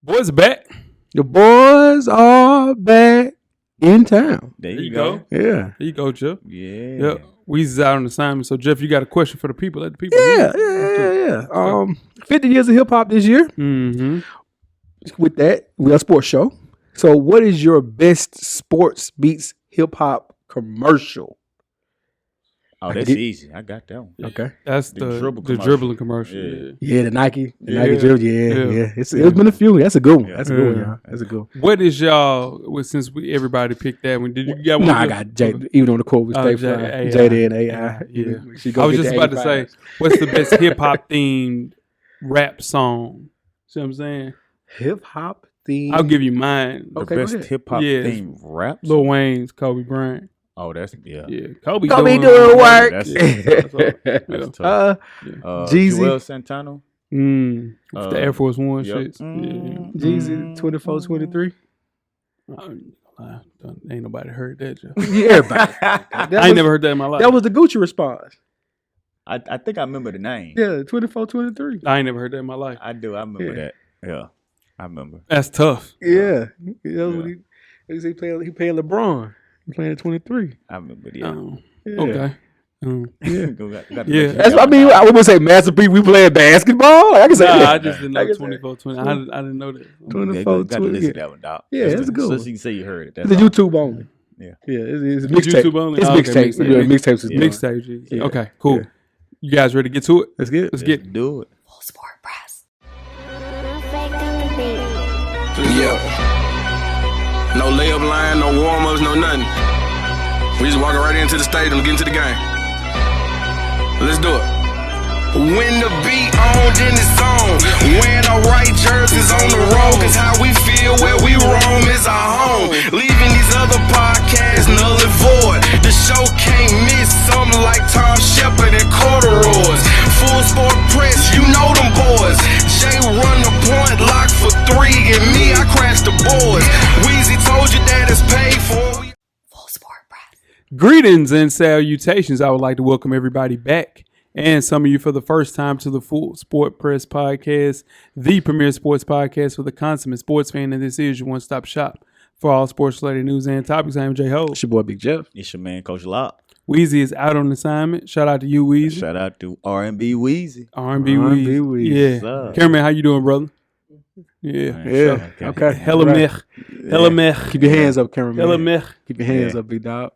Boys are back. The boys are back in town. There you go. Yeah. There you go, Jeff. Yeah. Yep. Weezy's out on assignment. So, Jeff, you got a question for the people. Let the people Yeah. 50 years of hip hop this year. Mm-hmm. With that, we are a sports show. So, what is your best sports beats hip hop commercial? Oh, that's easy. I got that one. Okay. That's the dribbling commercial. Yeah, the Nike Yeah. dribble. Yeah. It's been a few. That's a good one. That's a good one, y'all. That's a good one. What is y'all, since everybody picked that one, did you got one? No, I got Jay, even on the quote with Stay Fly. Jada and AI. Yeah. I was just about to say, what's the best hip hop themed rap song? See what I'm saying? Hip hop themed. I'll give you mine. The best hip hop themed rap Lil Wayne's Kobe Bryant. Oh, that's Yeah. Kobe doing work. That's Jeezy. Joel Santana. With the Air Force One shit. Jeezy 24-23. Ain't nobody heard that, Joe. Yeah, everybody. I ain't never heard that in my life. That was the Gucci response. I think I remember the name. Yeah, 24-23. I ain't never heard that in my life. I do. I remember that. Yeah, I remember. That's tough. Yeah. That was what he played LeBron. He playing at 23. I remember. Okay. Yeah. That's what I mean. I would say masterpiece. We playing basketball. Like I can say that. I just didn't know 24-20. I didn't know that. 24-20. Got to listen to that one, Doc. Yeah, that's a good one. So you can say you heard it. It's a YouTube only. Yeah. It's mixtape. YouTube only. It's mixtape. Mixtapes. Mixtape. Yeah. Okay, cool. You guys ready to get to it? Let's get it. Let's get do it. Full sport press. Yeah. No layup line, no warm-ups, no nothing. We just walking right into the stadium, get into the game. Let's do it. When the beat on, then it's on. Wearing our right jerseys on the road, cause how we feel where we roam is our home. Leaving these other podcasts null and void. The show can't miss something like Tom Shepard and corduroys. Full sport press, you know them boys. Jay run the point, lock for 3, and me, I crash the boards. Weezy told you that it's paid for. Full sport press. Greetings and salutations. I would like to welcome everybody back, and some of you for the first time, to the Full Sport Press Podcast, the premier sports podcast for the consummate sports fan, and this is your one-stop shop for all sports-related news and topics. I am Jay Ho. It's your boy Big Jeff. It's your man, Coach Locke. Weezy is out on assignment. Shout out to you, Weezy. Shout out to R&B Weezy. R&B Weezy. Yeah. Cameraman, how you doing, brother? Yeah. Okay. Hella mech. Keep your hands up, cameraman. Hella mech. Keep your hands up, big dog.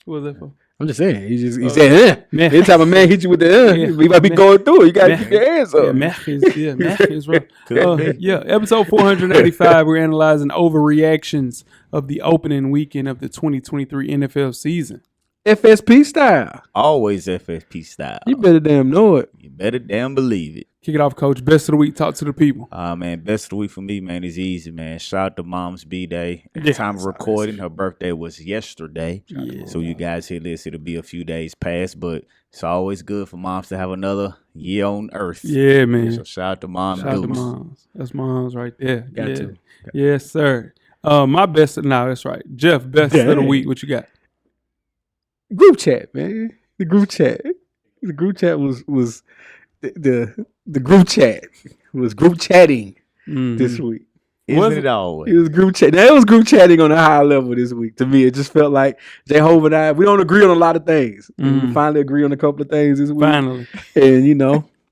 What was that for? I'm just saying. He said, Meh. Every time a man hits you with the we might be going through it. You got to keep your hands up. Yeah, mech is right. Episode 485, we're analyzing overreactions of the opening weekend of the 2023 NFL season. FSP style. Always FSP style. You better damn know it. You better damn believe it. Kick it off, Coach. Best of the week. Talk to the people. Man, best of the week for me, man, is easy, man. Shout out to Mom's B-Day. At the Yeah. time of recording, her birthday was yesterday. Yeah. So you guys hear this, it'll be a few days past, but it's always good for moms to have another year on Earth. Yeah, man. So shout out to Mom. Shout out to moms. That's moms right there. Got yeah. to. Yes, sir. My best. No, that's right. Jeff, best of the week. What you got? Group chat, man. The group chat. The group chat was the group chat was group chatting this week. Isn't it always? It was group chat. Now, it was group chatting on a high level this week. To me, it just felt like J-Hove and I, we don't agree on a lot of things. We finally agree on a couple of things this week. Finally. And,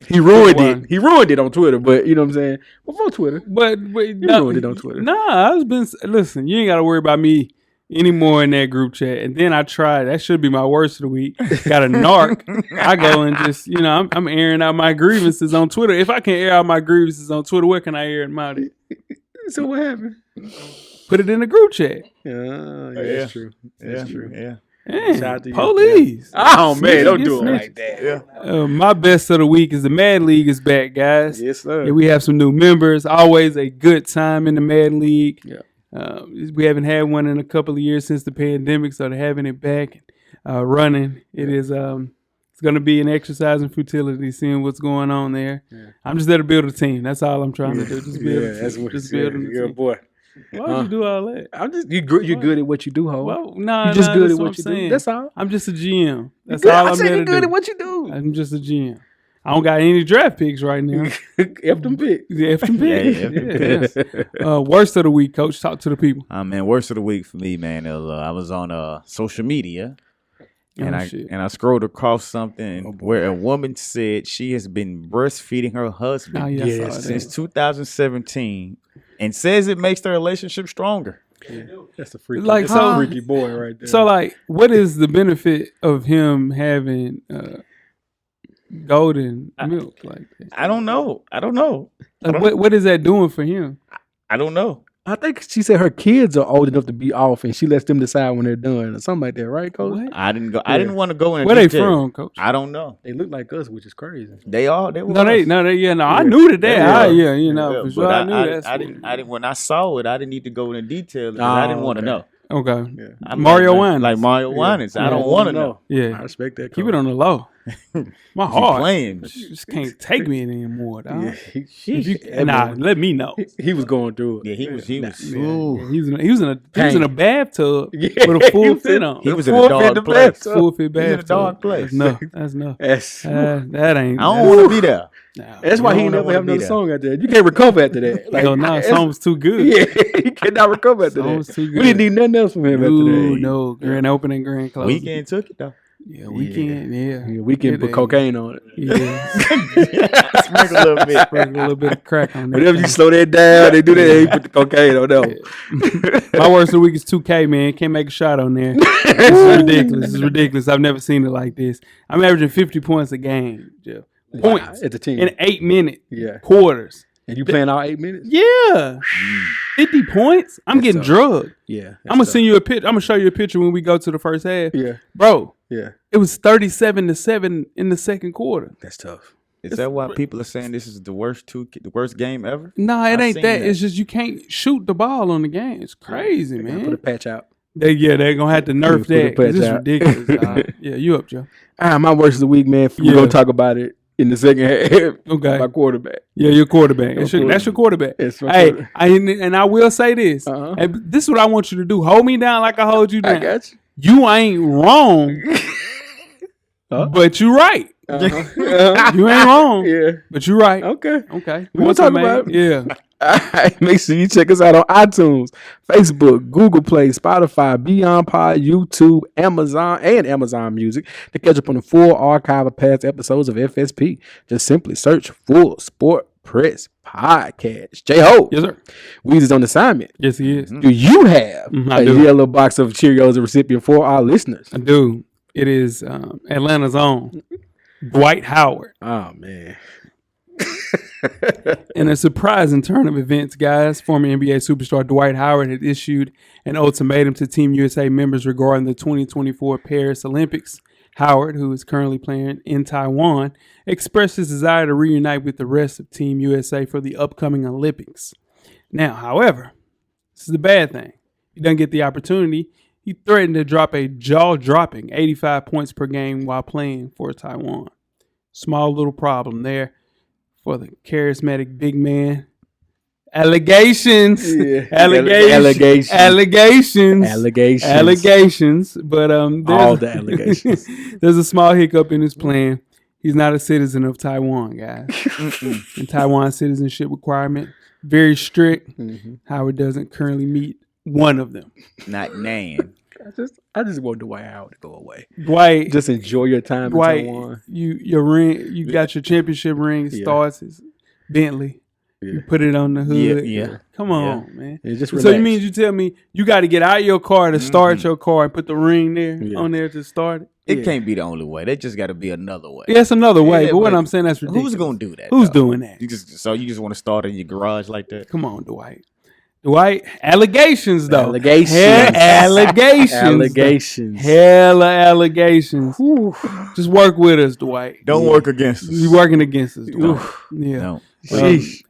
he ruined it. He ruined it on Twitter, but you know what I'm saying? Before Twitter. But He ruined it on Twitter. Nah, listen, you ain't got to worry about me anymore in that group chat. And then I tried. That should be my worst of the week. Got a narc. I go and just, I'm airing out my grievances on Twitter. If I can air out my grievances on Twitter, where can I air them out at? So what happened? Put it in the group chat. Yeah, that's true. That's true. Yeah. Man, Shout out to you. Police. Oh, man, don't do it Snitch. like that. Yeah. My best of the week is the Mad League is back, guys. Yes, sir. Yeah, we have some new members. Always a good time in the Mad League. Yeah. We haven't had one in a couple of years since the pandemic, so they're having it back running. It is it's going to be an exercise in futility, seeing what's going on there. Yeah. I'm just there to build a team. That's all I'm trying to do. Just build a team. That's what just building building a You're a team. boy. Why would you do all that? I'm just you're good at what you do, Ho. Well, no, you're just good at that's what you I'm saying. do. That's all. I'm just a GM. That's Good. all I I'm said there you're to good do. at what you do. I'm just a GM. I don't got any draft picks right now. F them picks. Yeah, F them picks. Yeah, Yeah. Worst of the week, Coach. Talk to the people. Man, worst of the week for me, man. I was on social media, and I scrolled across something where a woman said she has been breastfeeding her husband I saw since that. 2017, and says it makes their relationship stronger. That's a freaky, Like, that's so- a freaky boy right there. So, like, what is the benefit of him having golden milk like that? I don't know. Like, what is that doing for him? I don't know. I think she said her kids are old enough to be off, and she lets them decide when they're done, or something like that, right, Coach? What? I didn't go. I didn't want to go into Where they detail. from, Coach? I don't know. They look like us, which is crazy. They were. I knew that. For sure, But I knew that. I didn't. When I saw it, I didn't need to go into detail because I didn't want to know. Okay. Yeah. I'm Mario like, Winans. like Mario Winans. I don't want to know. I Yeah. respect that. Keep Coach. it on the low. My She heart. playing. You just can't take me anymore, dog. Yeah, If you, let me know. he was going through it. Yeah, he was. Yeah, Ooh. he was in a bathtub Yeah, with a he full was fit in- on. He was in Full a fit dog the place. bathtub. Full fit He's in a bathtub. dog place. That's enough. That's enough. That's That ain't. I don't want to be there. that's why I he don't never wanna have be another there. song after that. You can't recover after that. Like, no, song was too good. Yeah, he cannot recover after Song was that. too We good. didn't need nothing else from him after that. No, grand opening, grand closing. Weekend took it though. Yeah, weekend. Yeah, Yeah, we can put cocaine on it. Yeah, Sprinkle a little bit. sprinkle a little bit of crack on that. Whenever you thing. slow that down, they do that. He put the cocaine on them. My worst of the week is 2K, man. Can't make a shot on there. This is ridiculous. This is ridiculous. I've never seen it like this. I'm averaging 50 points a game, Jeff. Points at the team. in 8-minute Yeah, quarters. and you playing all 8 minutes. Yeah, 50 points. I'm getting tough. drugged. Yeah, I'm gonna send you a picture. I'm gonna show you a picture when we go to the first half, Yeah, bro. yeah, It was 37-7 in the second quarter. that's tough. Is that why people are saying this is the worst game ever? Nah, it I've ain't seen that. that. It's just you can't shoot the ball on the game. It's crazy, They gotta man. put a patch out. They're gonna have to nerf Put a that. 'Cause patch This is out. ridiculous. Yeah, you up, Joe? My worst of the week, man. We're Yeah. gonna talk about it in the second half. Okay. My quarterback. Yeah, your quarterback. That's quarterback. your quarterback. It's my Hey, quarterback. I will say this. Uh-huh. Hey, this is what I want you to do. Hold me down like I hold you I down. got you. You ain't wrong, Huh? but you right. Uh-huh. You ain't wrong, Yeah. but you right. Okay. Okay. We gonna Points talk are made. about it. Yeah. All right. Make sure you check us out on iTunes, Facebook, Google Play, Spotify, Beyond Pod, YouTube, Amazon, and Amazon Music to catch up on the full archive of past episodes of FSP. Just simply search Full Sport Press Podcast. J-Ho. Yes, sir. Weezy's on assignment. Yes, he is. Do you have I a do. yellow box of Cheerios, a recipient for our listeners? I do. It is Atlanta's own Dwight Howard. Oh, man. In a surprising turn of events, guys, former NBA superstar Dwight Howard had issued an ultimatum to Team USA members regarding the 2024 Paris Olympics. Howard, who is currently playing in Taiwan, expressed his desire to reunite with the rest of Team USA for the upcoming Olympics. Now, however, this is the bad thing. He doesn't get the opportunity. He threatened to drop a jaw-dropping 85 points per game while playing for Taiwan. Small little problem there for the charismatic big man. Allegations. Yeah. Allegations. Allegations. Allegations. Allegations. Allegations. But All the allegations. there's a small hiccup in his plan. He's not a citizen of Taiwan, guys. And Taiwan citizenship requirement, very strict. Howard doesn't currently meet one of them. Not Nan. I just want Dwight Howard to go away. Dwight, Just enjoy your time Dwight, in Taiwan. your ring, you got your championship ring. It Yeah. starts as Bentley. Yeah. You put it on the hood. Yeah. Come on, man. Yeah, just So relax. you mean you tell me you got to get out your car to start your car and put the ring there Yeah. on there to start it? It can't be the only way. There just got to be another way. Yeah, that's another way. Yeah, but what but I'm saying, that's ridiculous. Who's gonna do that? Who's though? doing that? You just want to start in your garage like that? Come on, Dwight. Dwight, allegations though. Allegations. Allegations. Allegations. Hella allegations. Just work with us, Dwight. Don't work against us. You working against us, Dwight. Yeah. No. Sheesh.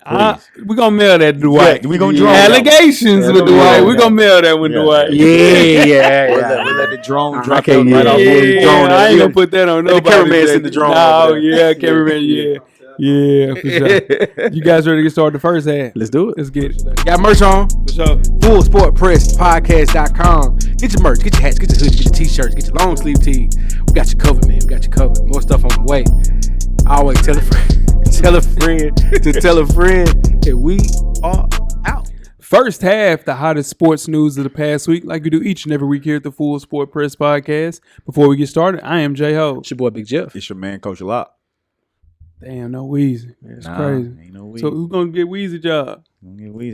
We're gonna mail that to Dwight. Yeah, we gonna draw that allegations one. with Yeah, Dwight. yeah, We're yeah. gonna mail that one, Yeah. Dwight. Yeah. We'll let the drone I drop can't right get off it. the Yeah. drone. I ain't gonna put that on the nobody. cameraman send the drone No, over yeah, cameraman, yeah. Yeah, for sure. You guys ready to get started the first half? Let's do it. Let's get it. Got merch on. For sure. FullSportPressPodcast.com. Get your merch, get your hats, get your hoodies, get your t-shirts, get your long sleeve tees. We got you covered, man. We got you covered. More stuff on the way. Always tell a friend to tell a friend that we are out. First half, the hottest sports news of the past week, like we do each and every week here at the Full Sport Press Podcast. Before we get started, I am J-Ho. It's your boy Big Jeff. It's your man, Coach Locke. Damn, no Weezy. It's crazy. Ain't no Weezy. So who's going to get Weezy job?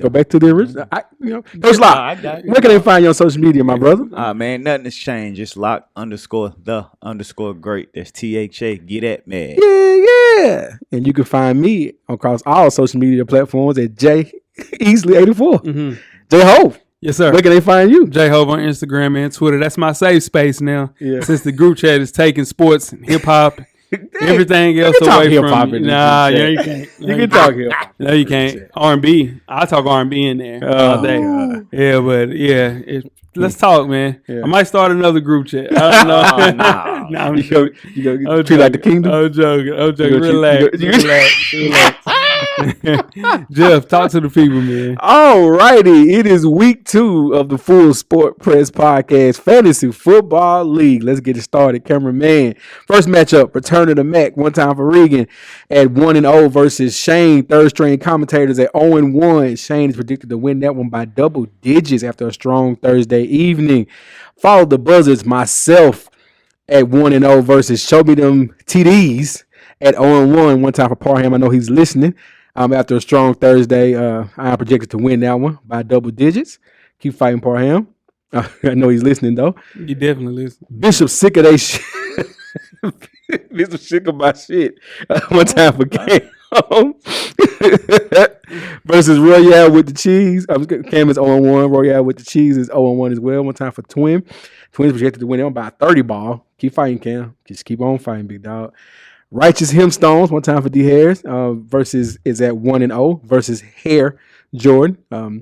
Go back to the original. Coach Locke, where can they find you on social media, my brother? Man, nothing has changed. Just Locke_the_great. That's THA. Get at me. Yeah. And you can find me across all social media platforms at J Easily 84. Mm-hmm. J-Ho. Yes, sir. Where can they find you? J-Hove on Instagram and Twitter. That's my safe space now. Yeah. Since the group chat is taking sports and hip-hop, everything else can talk away hip-hop from in me. this Nah, group yeah, chat. you can't. You can talk here. No, you can't. R&B. I talk R&B in there all day. Yeah, but yeah, let's talk, man. Yeah. I might start another group chat. I don't know. Nah, I'm You go I'm treat like the kingdom. I'm joking. You Relax. Jeff, talk to the people, man. All righty. It is week 2 of the Full Sport Press Podcast Fantasy Football League. Let's get it started. Cameraman. First matchup, return of the Mac. One time for Regan at 1-0 versus Shane. Third string commentators at 0-1. Shane is predicted to win that one by double digits after a strong Thursday evening. Follow the Buzzards, myself, at 1-0 versus Show Me Them TDs at 0-1. One time for Parham. I know he's listening. After a strong Thursday, I am projected to win that one by double digits. Keep fighting, Parham. I know he's listening, though. You definitely listen. Bishop sick of they shit. Bishop sick of my shit. One time for Cam. Versus Royale with the cheese. Cam is 0-1. Royale with the cheese is 0-1 as well. One time for Twin. Twins projected to win that one by a 30 ball. Keep fighting, Cam. Just keep on fighting, big dog. Righteous Hemstones, one time for D Harris, versus is at 1-0 versus Hare Jordan. Oh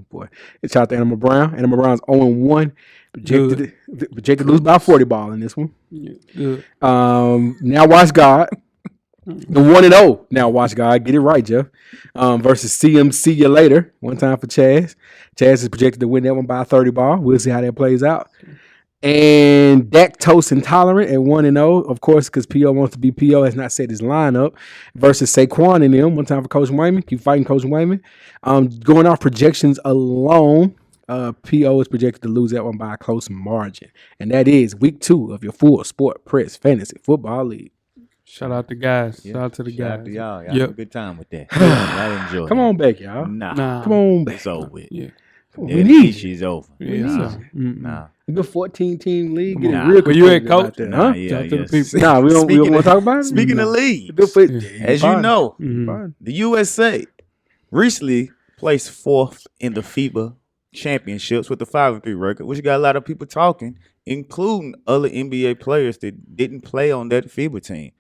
boy, it's out to Animal Brown. Animal Brown's 0-1, projected to lose by a 40 ball in this one. Good. Now watch God, the 1-0. Now watch God, get it right, Jeff. Versus CM, see you later. One time for Chaz. Chaz is projected to win that one by a 30 ball. We'll see how that plays out. And Lactose Intolerant at 1-0, of course, because P.O. wants to be P.O. has not set his lineup versus Saquon and them. One time for Coach Wayman. Keep fighting, Coach Wayman. Going off projections alone, P.O. is projected to lose that one by a close margin. And that is week 2 of your Full Sport Press Fantasy Football League. Shout out to guys. Yeah. Shout out to the Shout guys. out to y'all. Y'all have a good time with that. Y'all enjoy Come on back, y'all. Nah. Come on back. It's over with. Yeah. We need you. She's over. Yeah. Nah. A good 14-team league. Get it on. real Where you at, competitive Coach? out there, Nah, huh? yeah, Talk to the yes. people. Nah, we don't Speaking want to talk about it. Speaking of Good leagues, for as you know, Mhm. the USA recently placed 4th in the FIBA championships with the 5-3 record, which got a lot of people talking, including other NBA players that didn't play on that FIBA team.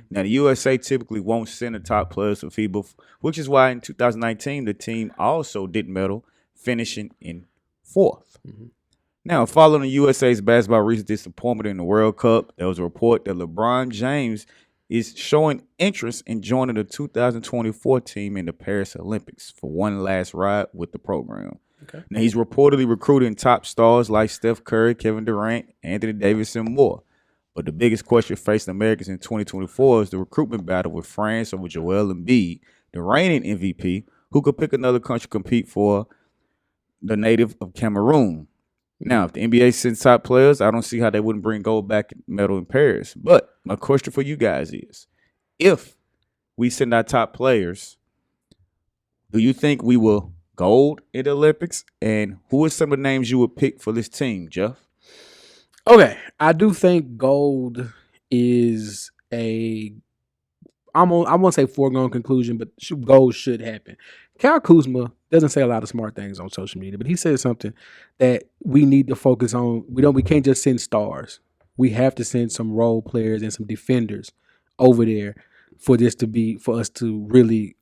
Now, the USA typically won't send the top players for FIBA, which is why in 2019 the team also didn't medal, finishing in 4th. Now, following the USA's basketball recent disappointment in the World Cup, there was a report that LeBron James is showing interest in joining the 2024 team in the Paris Olympics for one last ride with the program. Okay. Now, he's reportedly recruiting top stars like Steph Curry, Kevin Durant, Anthony Davis, and more. But the biggest question facing Americans in 2024 is the recruitment battle with France over Joel Embiid, the reigning MVP, who could pick another country to compete for the native of Cameroon. Now, if the NBA sends top players, I don't see how they wouldn't bring gold back medal in Paris. But my question for you guys is, if we send our top players, do you think we will gold in the Olympics? And who are some of the names you would pick for this team, Jeff? Okay, I do think gold is I won't say foregone conclusion, but gold should happen. Kyle Kuzma doesn't say a lot of smart things on social media, but he said something that we need to focus on. We can't just send stars. We have to send some role players and some defenders over there for us to really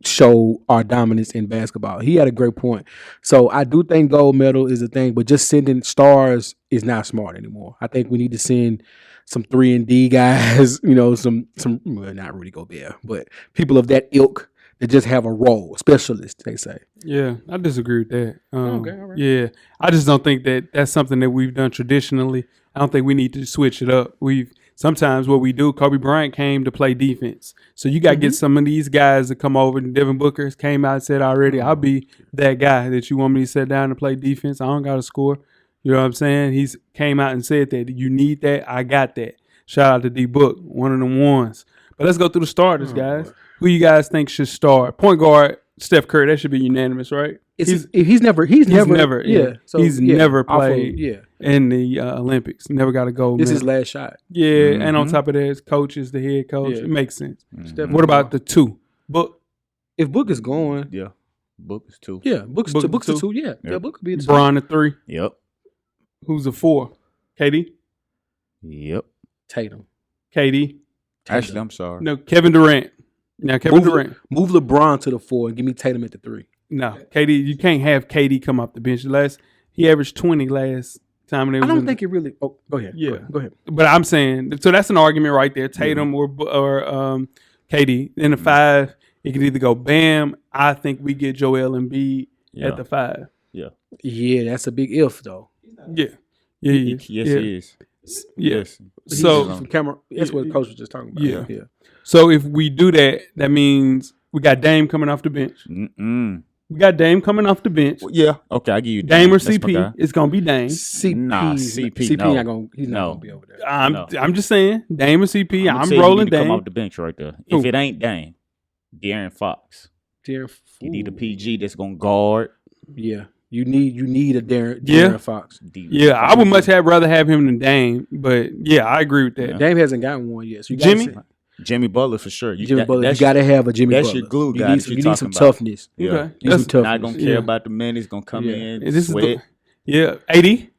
show our dominance in basketball. He had a great point. So I do think gold medal is a thing, but just sending stars is not smart anymore. I think we need to send some 3-and-D guys, some well, not Rudy Gobert, but people of that ilk that just have a role, specialists, they say. Yeah, I disagree with that. Okay, all right. Yeah, I just don't think that that's something that we've done traditionally. I don't think we need to switch it up. We've sometimes what we do, Kobe Bryant came to play defense. So you got to get some of these guys to come over. Devin Booker came out and said already, I'll be that guy that you want me to sit down and play defense. I don't got to score. You know what I'm saying? He's came out and said that. You need that. I got that. Shout out to D-Book, one of them ones. But let's go through the starters, guys. Who you guys think should start? Point guard, Steph Curry. That should be unanimous, right? He's never So he's never played yeah. in the Olympics. Never got a gold This medal. is his last shot. Yeah, and on top of that, his coach is the head coach. Yeah. It makes sense. Steph What about the two? Book, if Book is going? Yeah. Book is 2. Yeah, Book's Book Book's two. a 2. Yeah, Yeah. Book could be a 2. Bron the 3. Yep. Who's the 4? KD? Yep. Tatum. KD? Actually, I'm sorry. No, Kevin Durant. Now, Kevin Durant. Move LeBron to the 4 and give me Tatum at the 3. No, KD. You can't have KD come off the bench. He averaged 20 last time. They was I don't in think it really. Oh, go ahead. Yeah. Go ahead. But I'm saying, so that's an argument right there. Tatum or KD. In the 5, it could either go Bam. I think we get Joel Embiid at the 5. Yeah, that's a big if though. Yeah. Yes, he is. Yeah. Yes. So From camera, that's what the coach was just talking about. Yeah. yeah. So if we do that, that means we got Dame coming off the bench. We got Dame coming off the bench. Well, yeah. Okay, I give you Dame or That's my guy. CP. It's gonna be Dame. CP, Nah, CP, no. not gonna. He's not No. gonna be over there. I'm just saying Dame or CP. I'ma I'm tell you, rolling you need to Dame. come off the bench right there. Who? If it ain't Dame, De'Aaron Fox. You need a PG that's gonna guard. Yeah, you need a De'Aaron Yeah. Fox. Yeah, I would much rather have him than Dame. But yeah, I agree with that. Yeah. Dame hasn't gotten one yet. So you Jimmy? gotta say, Jimmy Butler for sure. Jimmy Butler. You gotta have a Jimmy that's Butler. your glue You guy need, that you you're need some talking about. toughness. Yeah. Okay. You need some That's- toughness. Not gonna care Yeah. about the man. He's gonna come Yeah. in, This is sweat. Yeah, 80.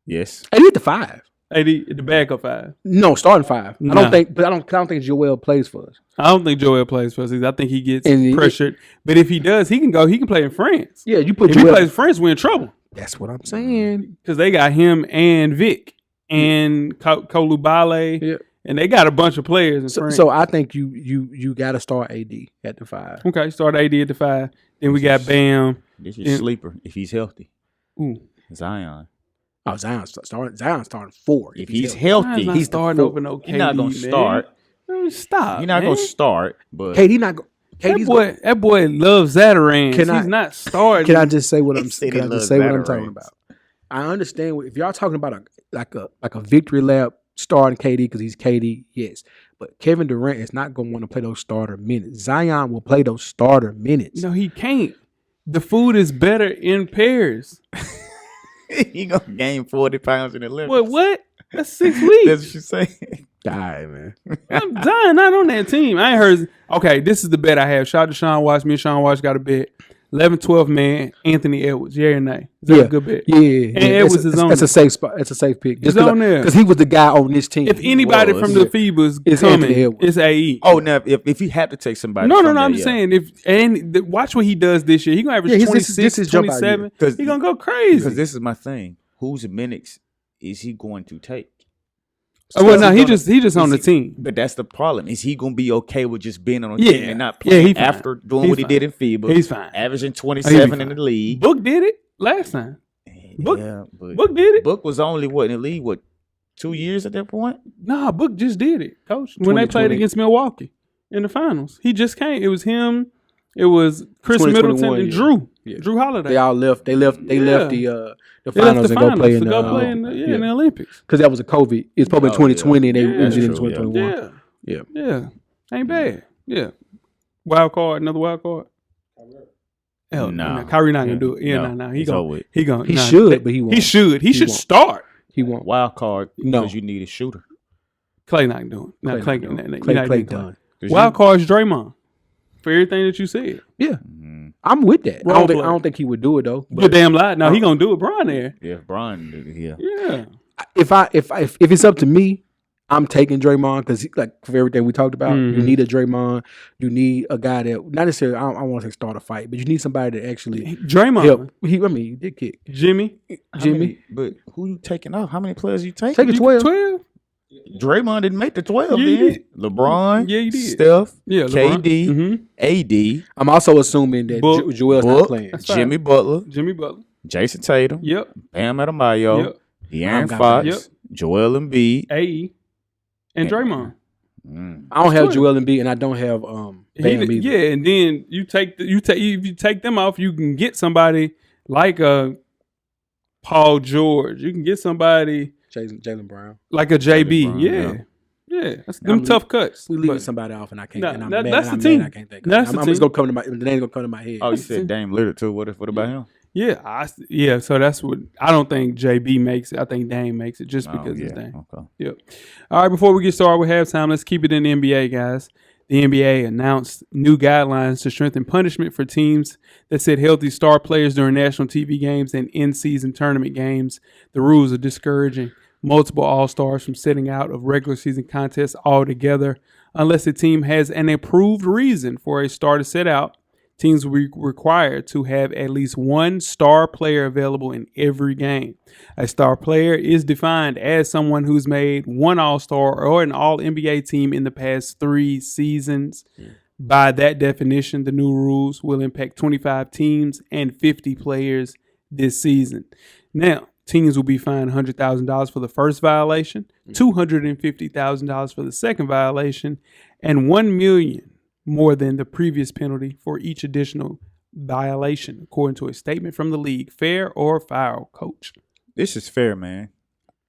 Yes. And he at the 5. 80, the backup 5. No, starting 5. Nah. I don't think Joel plays for us. I don't think Joel plays for us. I think he gets And pressured. But if he does, he can go. He can play in France. Yeah, you put If he Joel. plays France, we're in trouble That's what I'm saying. because they got him and Vic and Kolubale, Yeah. and they got a bunch of players in France. So I think you got to start AD at the 5. Okay, start AD at the 5. Then we got Bam. This Yeah. is sleeper if he's healthy. Ooh. Zion. Oh, Zion's starting 4. If he's Zion's healthy, not he's starting over no KD. He's not gonna man. start. Man, stop. He's not man. gonna start. But KD not. KD's That boy loves Zatarans. Can He's I- not starting. Can I just say what He I'm? said Can he I just loves say what I'm Zatarans. talking about? I understand if y'all talking about a victory lap starting KD because he's KD, yes. But Kevin Durant is not going to want to play those starter minutes. Zion will play those starter minutes. No, he can't. The food is better in pairs. he gonna gain 40 pounds in the Olympics. What? That's 6 weeks. That's what you say. All right, man. Zion not on that team. I ain't heard. Okay, this is the bet I have. Shout out to Sean Watts. Me and Sean Watts got a bet. 11-12 man, Anthony Edwards. Yeah or nay? Is that a good bet? Yeah. And Edwards is on That's there. a safe spot. It's a safe pick. He's on there. Because he was the guy on this team. If anybody was. from the FIBA's It's coming, Anthony Edwards. it's AE. Oh, now if you have to take somebody, No, from I'm there, just saying. Watch what he does this year. He gonna average Yeah, 26, this is jump out 27. year. He gonna go crazy. because this is my thing. Whose minutes is he going to take? Well, no, he just on the team. But that's the problem. Is he going to be okay with just being on the Yeah. team and not Yeah, playing he fine. after doing He what he fine. did in FIBA? He's fine. Averaging He'll 27 be in the fine. league. Book did it last time. Book- yeah, but Book did it. Book was only in the league 2 years at that point. Nah, Book just did it, Coach. When they played 2020. against Milwaukee in the finals, he just came. It was him. It was Chris 2021, Middleton and yeah. Drew. Yeah. Drew Holiday. They all left. They left the They left finals the and go finals play in to the go play in the Olympics. because that was a COVID. It's probably Oh, 2020 and they yeah. ended in That's true, 2021. Yeah, Yeah. ain't bad. Yeah, wild card, another wild card. Hell Nah. no, Kyrie not gonna Yeah. do it. Yeah, No, no, he's over it. he gonna. He nah, should, but he won't. He should. He should won't. start. He won't. Wild card No. because you need a shooter. Clay not doing. No, Clay, not doing. not Clay doing Clay. done. 'Cause Wild card's Draymond for everything that you said. Yeah, Mhm. I'm with that. I Role don't, think, player. I don't think he would do it though. You're But damn lie. No, he gonna do it. Brian there. Yeah, Brian. Yeah. Yeah. if it's up to me, I'm taking Draymond because like for everything we talked about, you Mhm. need a Draymond. You need a guy that not necessarily. I don't want to say start a fight, but you need somebody that actually Draymond, help. He did kick Jimmy, How Jimmy. many- but who you taking off? How many players you taking? Take it 12. 12. Draymond didn't make the 12. Yeah, he then. did. LeBron. Yeah, he did. Steph. Yeah, LeBron. KD. Mhm. AD. I'm also assuming that Book. Joel's not Book. playing. That's fine. Jimmy Butler. Jimmy Butler. Jason Tatum. Yep. Bam Adebayo. Yep. De'Aaron got Fox. that. Yep. Joel Embiid. AE. and Draymond. I don't have Twitter. Joel Embiid, and I don't have Bam either. Yeah, and then if you take them off, you can get somebody like a Paul George. You can get somebody Jaylen Brown. like a JB. Brown, Yeah. That's them tough cuts. We leaving But somebody off, and I can't. Nah, and I'm that- mad, that's and the I'm team. mad I can't think. That's of the it. I'm just team. gonna come to my. The name's gonna come to my head. Oh, you said Dame Lillard too. What about him? Yeah, so that's what I don't think JB makes it. I think Dame makes it just because it's Dame. Okay. Yep. All right, before we get started with halftime, let's keep it in the NBA, guys. The NBA announced new guidelines to strengthen punishment for teams that sit healthy star players during national TV games and in-season tournament games. The rules are discouraging multiple all-stars from sitting out of regular season contests altogether unless the team has an approved reason for a star to sit out. Teams will be required to have at least one star player available in every game. A star player is defined as someone who's made one All-Star or an All-NBA team in the past 3 seasons. By that definition, the new rules will impact 25 teams and 50 players this season. Now, teams will be fined $100,000 for the first violation, $250,000 for the second violation, and $1 million more than the previous penalty for each additional violation, according to a statement from the league. Fair or foul, coach? This is fair, man.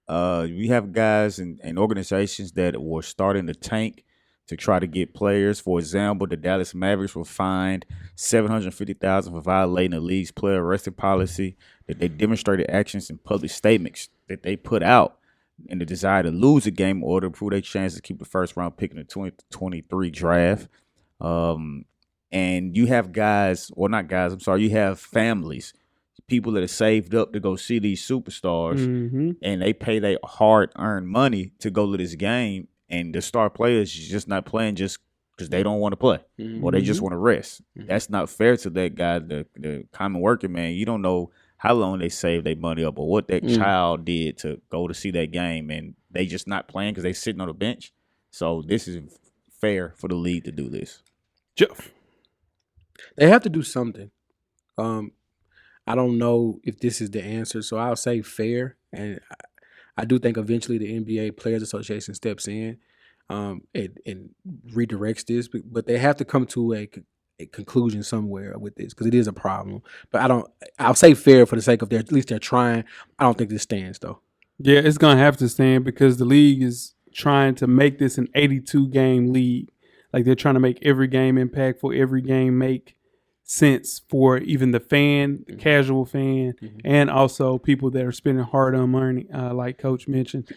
We have guys and organizations that were starting to tank to try to get players. For example, the Dallas Mavericks were fined $750,000 for violating the league's player arresting policy. That they demonstrated actions and public statements that they put out in the desire to lose a game in order to improve their chances to keep the first round pick in the 2023 draft. And you have you have families, people that are saved up to go see these superstars, and they pay their hard-earned money to go to this game, and the star players is just not playing just because they don't want to play or they just want to rest. That's not fair to that guy, the common working man. You don't know how long they saved their money up or what that child did to go to see that game, and they just not playing because they sitting on the bench. So this is fair for the league to do this. Jeff. They have to do something. I don't know if this is the answer, so I'll say fair. And I do think eventually the NBA Players Association steps in and redirects this, but they have to come to a conclusion somewhere with this because it is a problem. But I'll say fair for the sake of at least they're trying. I don't think this stands though. Yeah, it's going to have to stand because the league is trying to make this an 82-game league. Like they're trying to make every game impactful, every game make sense for even the fan, the casual fan, and also people that are spending hard-earned money, like Coach mentioned,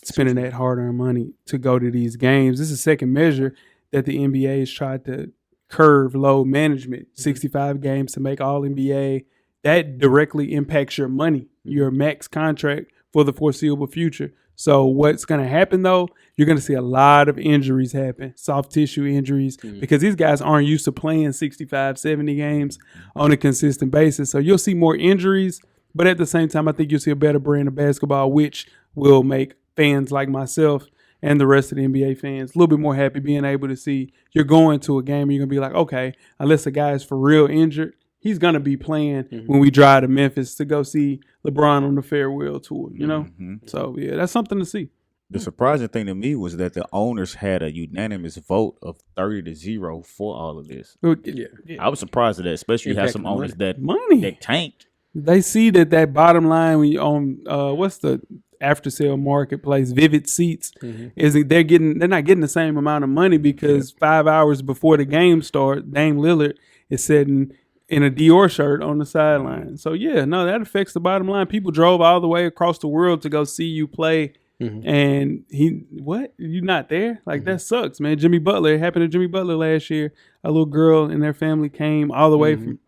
spending that hard-earned money to go to these games. This is the second measure that the NBA has tried to curve load management, 65 games to make All-NBA. That directly impacts your money, your max contract for the foreseeable future. So what's going to happen, though, you're going to see a lot of injuries happen, soft tissue injuries, because these guys aren't used to playing 65, 70 games on a consistent basis. So you'll see more injuries, but at the same time, I think you'll see a better brand of basketball, which will make fans like myself and the rest of the NBA fans a little bit more happy being able to see you're going to a game and you're going to be like, okay, unless a guy is for real injured, he's going to be playing when we drive to Memphis to go see LeBron on the farewell tour, you know? So, yeah, that's something to see. The surprising thing to me was that the owners had a unanimous vote of 30-0 for all of this. Yeah. I was surprised at that, especially you have some owners that tanked. They see that bottom line when you own, what's the after sale marketplace, Vivid Seats, is that they're not getting the same amount of money because 5 hours before the game starts, Dame Lillard is sitting in a Dior shirt on the sideline. So, yeah, no, that affects the bottom line. People drove all the way across the world to go see you play, and you're not there? Like, that sucks, man. Jimmy Butler, it happened to Jimmy Butler last year. A little girl and their family came all the way from,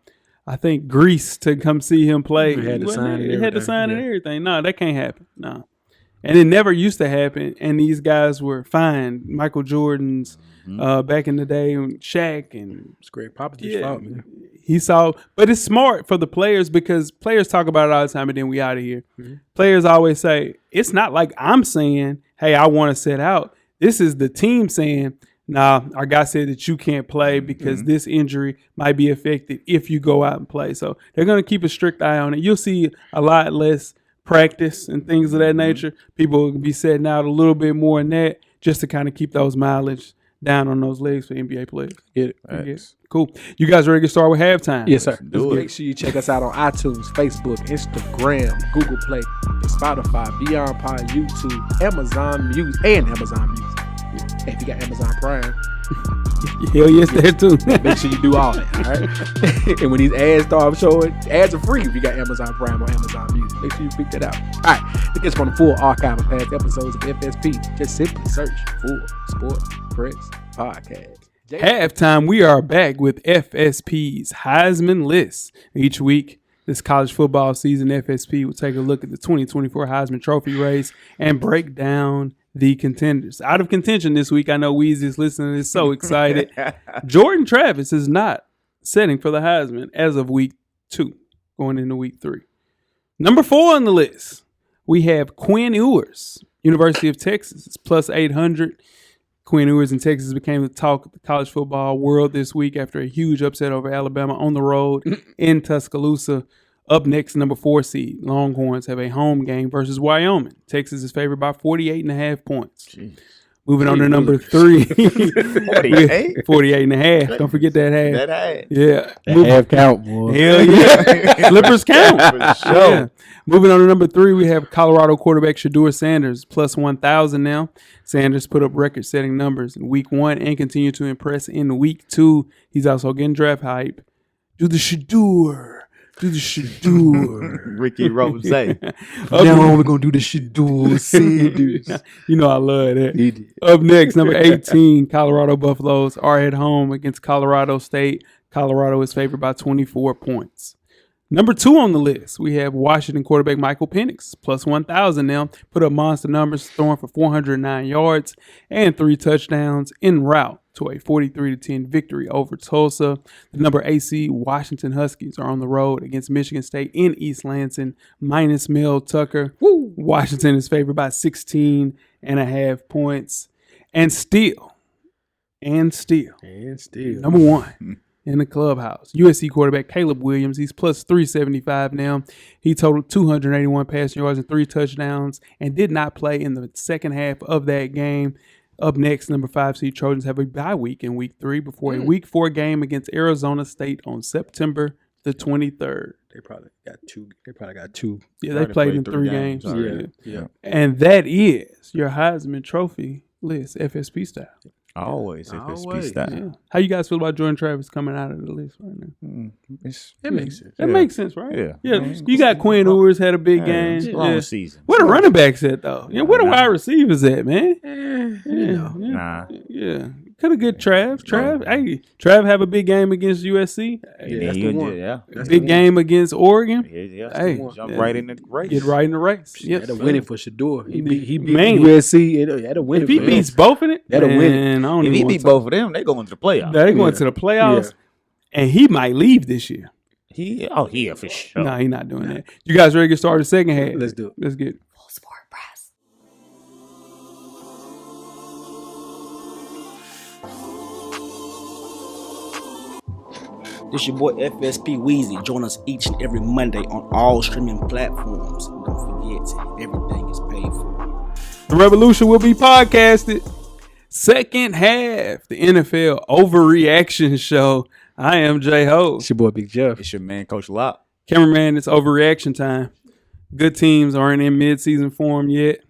I think, Greece to come see him play. They had to sign it. They had to sign and everything. No, that can't happen. No. And it never used to happen, and these guys were fined. Michael Jordan's back in the day, Shaq, and It's Greg Popovich's fault, man. he saw. But it's smart for the players because players talk about it all the time, and then we out of here. Players always say, it's not like I'm saying, hey, I want to sit out. This is the team saying, nah, our guy said that you can't play because this injury might be affected if you go out and play. So they're going to keep a strict eye on it. You'll see a lot less practice and things of that nature. People will be setting out a little bit more in that just to kind of keep those mileage down on those legs for NBA players. Get it? Facts. Cool. You guys ready to get started with halftime? Yes, sir. do it. Make sure you check us out on iTunes, Facebook, Instagram, Google Play, Spotify, Beyond Pod, YouTube, Amazon Music, and Amazon Music. Hey, if you got Amazon Prime, Hell yes, there too. make sure you do all that, all right? And when these ads start showing, ads are free if you got Amazon Prime or Amazon Music. Make sure you pick that out. All right, to get from the full archive of past episodes of FSP, just simply search for Sports Press Podcast. Halftime, we are back with FSP's Heisman list. Each week, this college football season, FSP will take a look at the 2024 Heisman Trophy race and break down the contenders. Out of contention this week, I know Weezy is listening, is so excited. Jordan Travis is not setting for the Heisman as of week 2, going into week 3. Number 4 on the list, we have Quinn Ewers, University of Texas. It's plus 800. Quinn Ewers in Texas became the talk of the college football world this week after a huge upset over Alabama on the road in Tuscaloosa. Up next, number 4 seed, Longhorns have a home game versus Wyoming. Texas is favored by 48.5 points. Jeez. Moving on to number 3. 48? 48.5. Don't forget that half. That had. Yeah. That half count, boy. Hell yeah. Slippers count. For sure. Yeah. Moving on to number 3, we have Colorado quarterback Shedeur Sanders, plus 1,000 now. Sanders put up record-setting numbers in week 1 and continued to impress in week 2. He's also getting draft hype. Do the Shedeur. Ricky Rose. Now we're going to do the Shedeur Sanders. You know I love that. He did. Up next, number 18, Colorado Buffaloes are at home against Colorado State. Colorado is favored by 24 points. Number 2 on the list, we have Washington quarterback Michael Penix, plus 1,000 now. Put up monster numbers, throwing for 409 yards and 3 touchdowns en route to a 43-10 victory over Tulsa. The number 8 seed Washington Huskies are on the road against Michigan State in East Lansing, minus Mel Tucker. Woo. Washington is favored by 16.5 points. And still, number 1 in the clubhouse, USC quarterback Caleb Williams. He's plus 375 now. He totaled 281 passing yards and 3 touchdowns and did not play in the second half of that game. Up next, number 5 seed Trojans have a bye week in week 3 before a week 4 game against Arizona State on September the 23rd. They probably got 2. Yeah, they played in 3 games. Yeah. And that is your Heisman Trophy list, FSP style. Always FSP Always. style. Yeah. How you guys feel about Jordan Travis coming out of the list right now? That makes sense. That makes sense, right? Yeah. Yeah. You got Quinn Ewers had a big game. Long Yeah. season. Where the running backs at though? Yeah, where the wide receivers at, man? Nah. Yeah. Could have get Trav. Hey, Trav have a big game against USC. Yeah, that's the one. Yeah. Big game against Oregon. Yeah. Hey, Jump yeah. right in the race. Get right in the race. Yep. That'll win it for Shedeur. He beat Man. USC. That'll win If it he for beats him. both in it, That'll win it. man, I don't If even he want beat to both of them, they going to the playoffs. They're going to the playoffs, and he might leave this year. Yeah, for sure. No, he's not doing that. You guys ready to get started the second half? Let's do it. Let's get it. Full Sport Press. This your boy FSP Weezy. Join us each and every Monday on all streaming platforms. And don't forget, everything is paid for. The Revolution will be podcasted. Second half, the NFL Overreaction show. I am J-Ho. It's your boy Big Jeff. It's your man, Coach Locke. Cameraman, it's Overreaction time. Good teams aren't in midseason form yet.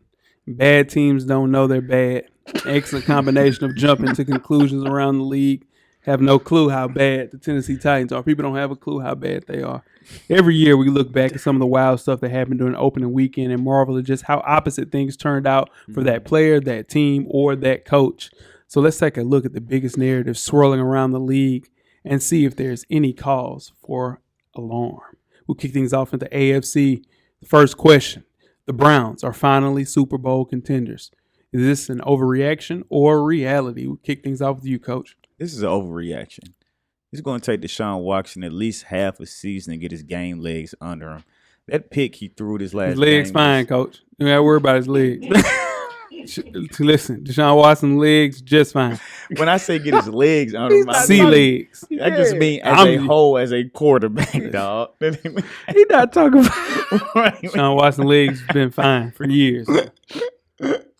Bad teams don't know they're bad. Excellent combination of jumping to conclusions around the league. Have no clue how bad the Tennessee Titans are. People don't have a clue how bad they are. Every year we look back at some of the wild stuff that happened during opening weekend and marvel at just how opposite things turned out for that player, that team, or that coach. So let's take a look at the biggest narrative swirling around the league and see if there's any cause for alarm. We'll kick things off into AFC. First question. The Browns are finally Super Bowl contenders. Is this an overreaction or reality? We'll kick things off with you, Coach. This is an overreaction. It's going to take Deshaun Watson at least half a season to get his game legs under him. That pick he threw this last His legs game fine, Coach. You got to worry about his legs. Listen, Deshaun Watson legs just fine. When I say get his legs under him, I Sea mean, legs. that just means as a whole, as a quarterback, dog. He not talking about. Right. Deshaun Watson legs been fine for years.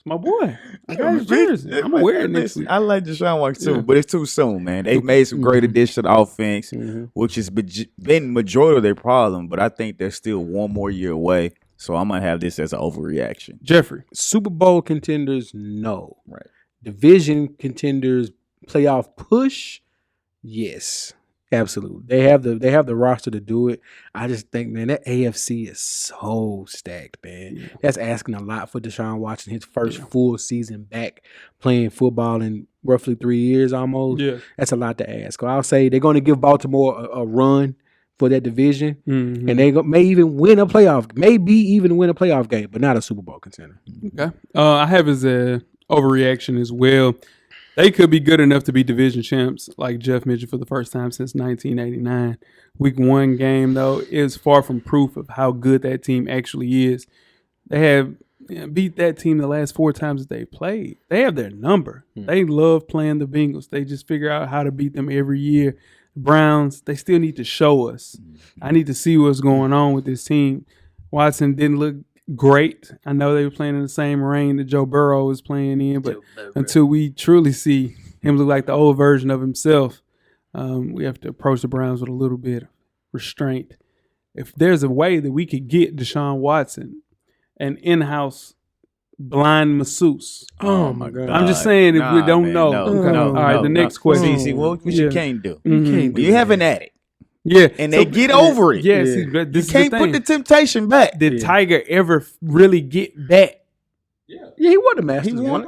My boy. I got his jersey. I'm going to wear it next week. I like Deshaun Watson too, Yeah. but it's too soon, man. They've made some great additions to the offense, which has been majority of their problem, but I think they're still one more year away. So I'm going to have this as an overreaction. Jeffrey. Super Bowl contenders, no. Right. Division contenders, playoff push, yes. Absolutely. They have the roster to do it. I just think, man, that AFC is so stacked, man. Yeah. That's asking a lot for Deshaun Watson, his first full season back playing football in roughly 3 years almost. Yeah. That's a lot to ask. So I'll say they're going to give Baltimore a run for that division, Mm-hmm. and they may even win a playoff game, but not a Super Bowl contender. Okay. I have as a overreaction as well. They could be good enough to be division champs, like Jeff mentioned, for the first time since 1989. Week 1 game, though, is far from proof of how good that team actually is. They have beat that team the last 4 times that they played. They have their number. They love playing the Bengals. They just figure out how to beat them every year. Browns, they still need to show us. I need to see what's going on with this team. Watson didn't look great. I know they were playing in the same rain that Joe Burrow was playing in, but until we truly see him look like the old version of himself, we have to approach the Browns with a little bit of restraint. If there's a way that we could get Deshaun Watson an in-house blind masseuse. Oh my God! I'm just saying if we don't know. Okay. All right, the next question. See, what you can't do. Mhm. You have an addict. Yeah, And they get over it. Yeah, Yeah. see, but You this can't is the put thing. the temptation back. Did Tiger ever really get back? Yeah, he won the Masters. He won.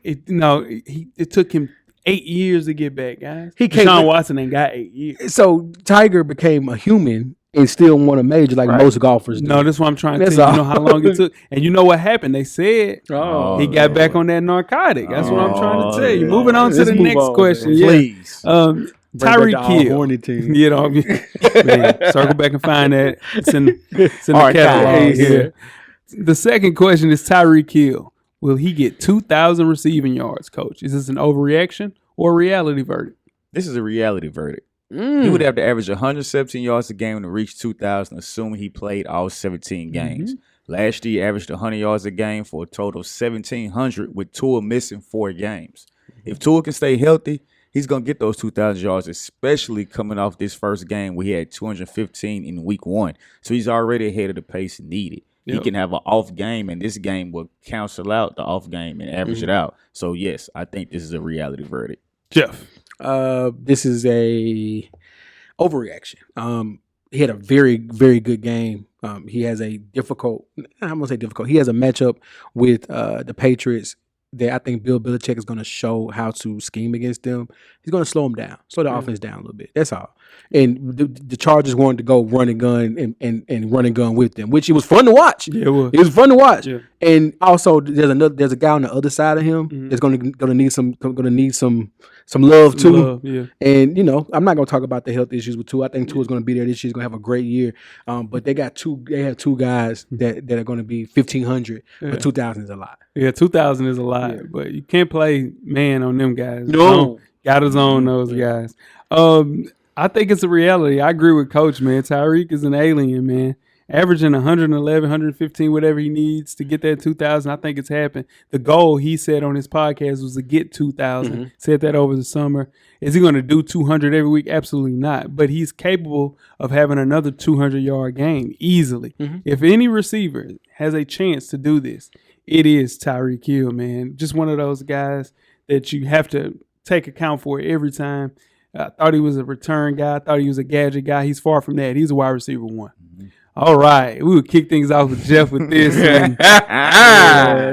It took him 8 years to get back, guys. He can't- Deshaun Watson ain't got 8 years. So Tiger became a human and still won a major like Right. most golfers do. No, that's what I'm trying to That's tell you. You all. know how long it took. And you know what happened? They said Oh, he got back on that narcotic. That's what I'm trying to tell you. Moving on to Let's the move next on, question. man. Yeah. Please. Tyreek Hill. You know, man, circle back and find that. It's in the catalog. Yeah. The second question is Tyreek Hill. Will he get 2,000 receiving yards, Coach? Is this an overreaction or a reality verdict? This is a reality verdict. He would have to average 117 yards a game to reach 2,000, assuming he played all 17 games. Last year, he averaged 100 yards a game for a total of 1,700, with Tua missing 4 games. If Tua can stay healthy, he's going to get those 2,000 yards, especially coming off this first game where he had 215 in week 1. So he's already ahead of the pace needed. He Yep. can have an off game, and this game will cancel out the off game and average it out. So, yes, I think this is a reality verdict. Jeff. This is a overreaction. He had a very, very good game. He has a difficult. I'm gonna say difficult. He has a matchup with the Patriots that I think Bill Belichick is going to show how to scheme against them. He's going to slow them down, slow the offense down a little bit. That's all. And the Chargers wanted to go run and gun and run and gun with them, which it was fun to watch. Yeah, it was. It was fun to watch. Yeah. And also, there's a guy on the other side of him that's going to need some love too. Love, yeah. And I'm not going to talk about the health issues with Tua. I think Tua's going to be there this year. He's going to have a great year. But they have two guys that are going to be 1,500, but 2,000 is a lot. Yeah, 2,000 is a lot, but you can't play man on them guys. No. Got his own those guys. I think it's a reality. I agree with Coach, man. Tyreek is an alien, man. Averaging 111, 115, whatever he needs to get that 2,000. I think it's happened. The goal he said on his podcast was to get 2,000. Said that over the summer. Is he going to do 200 every week? Absolutely not. But he's capable of having another 200-yard game easily. If any receiver has a chance to do this, it is Tyreek Hill, man. Just one of those guys that you have to take account for every time. I thought he was a return guy. I thought he was a gadget guy. He's far from that. He's a wide receiver 1. All right, we will kick things off with Jeff with this.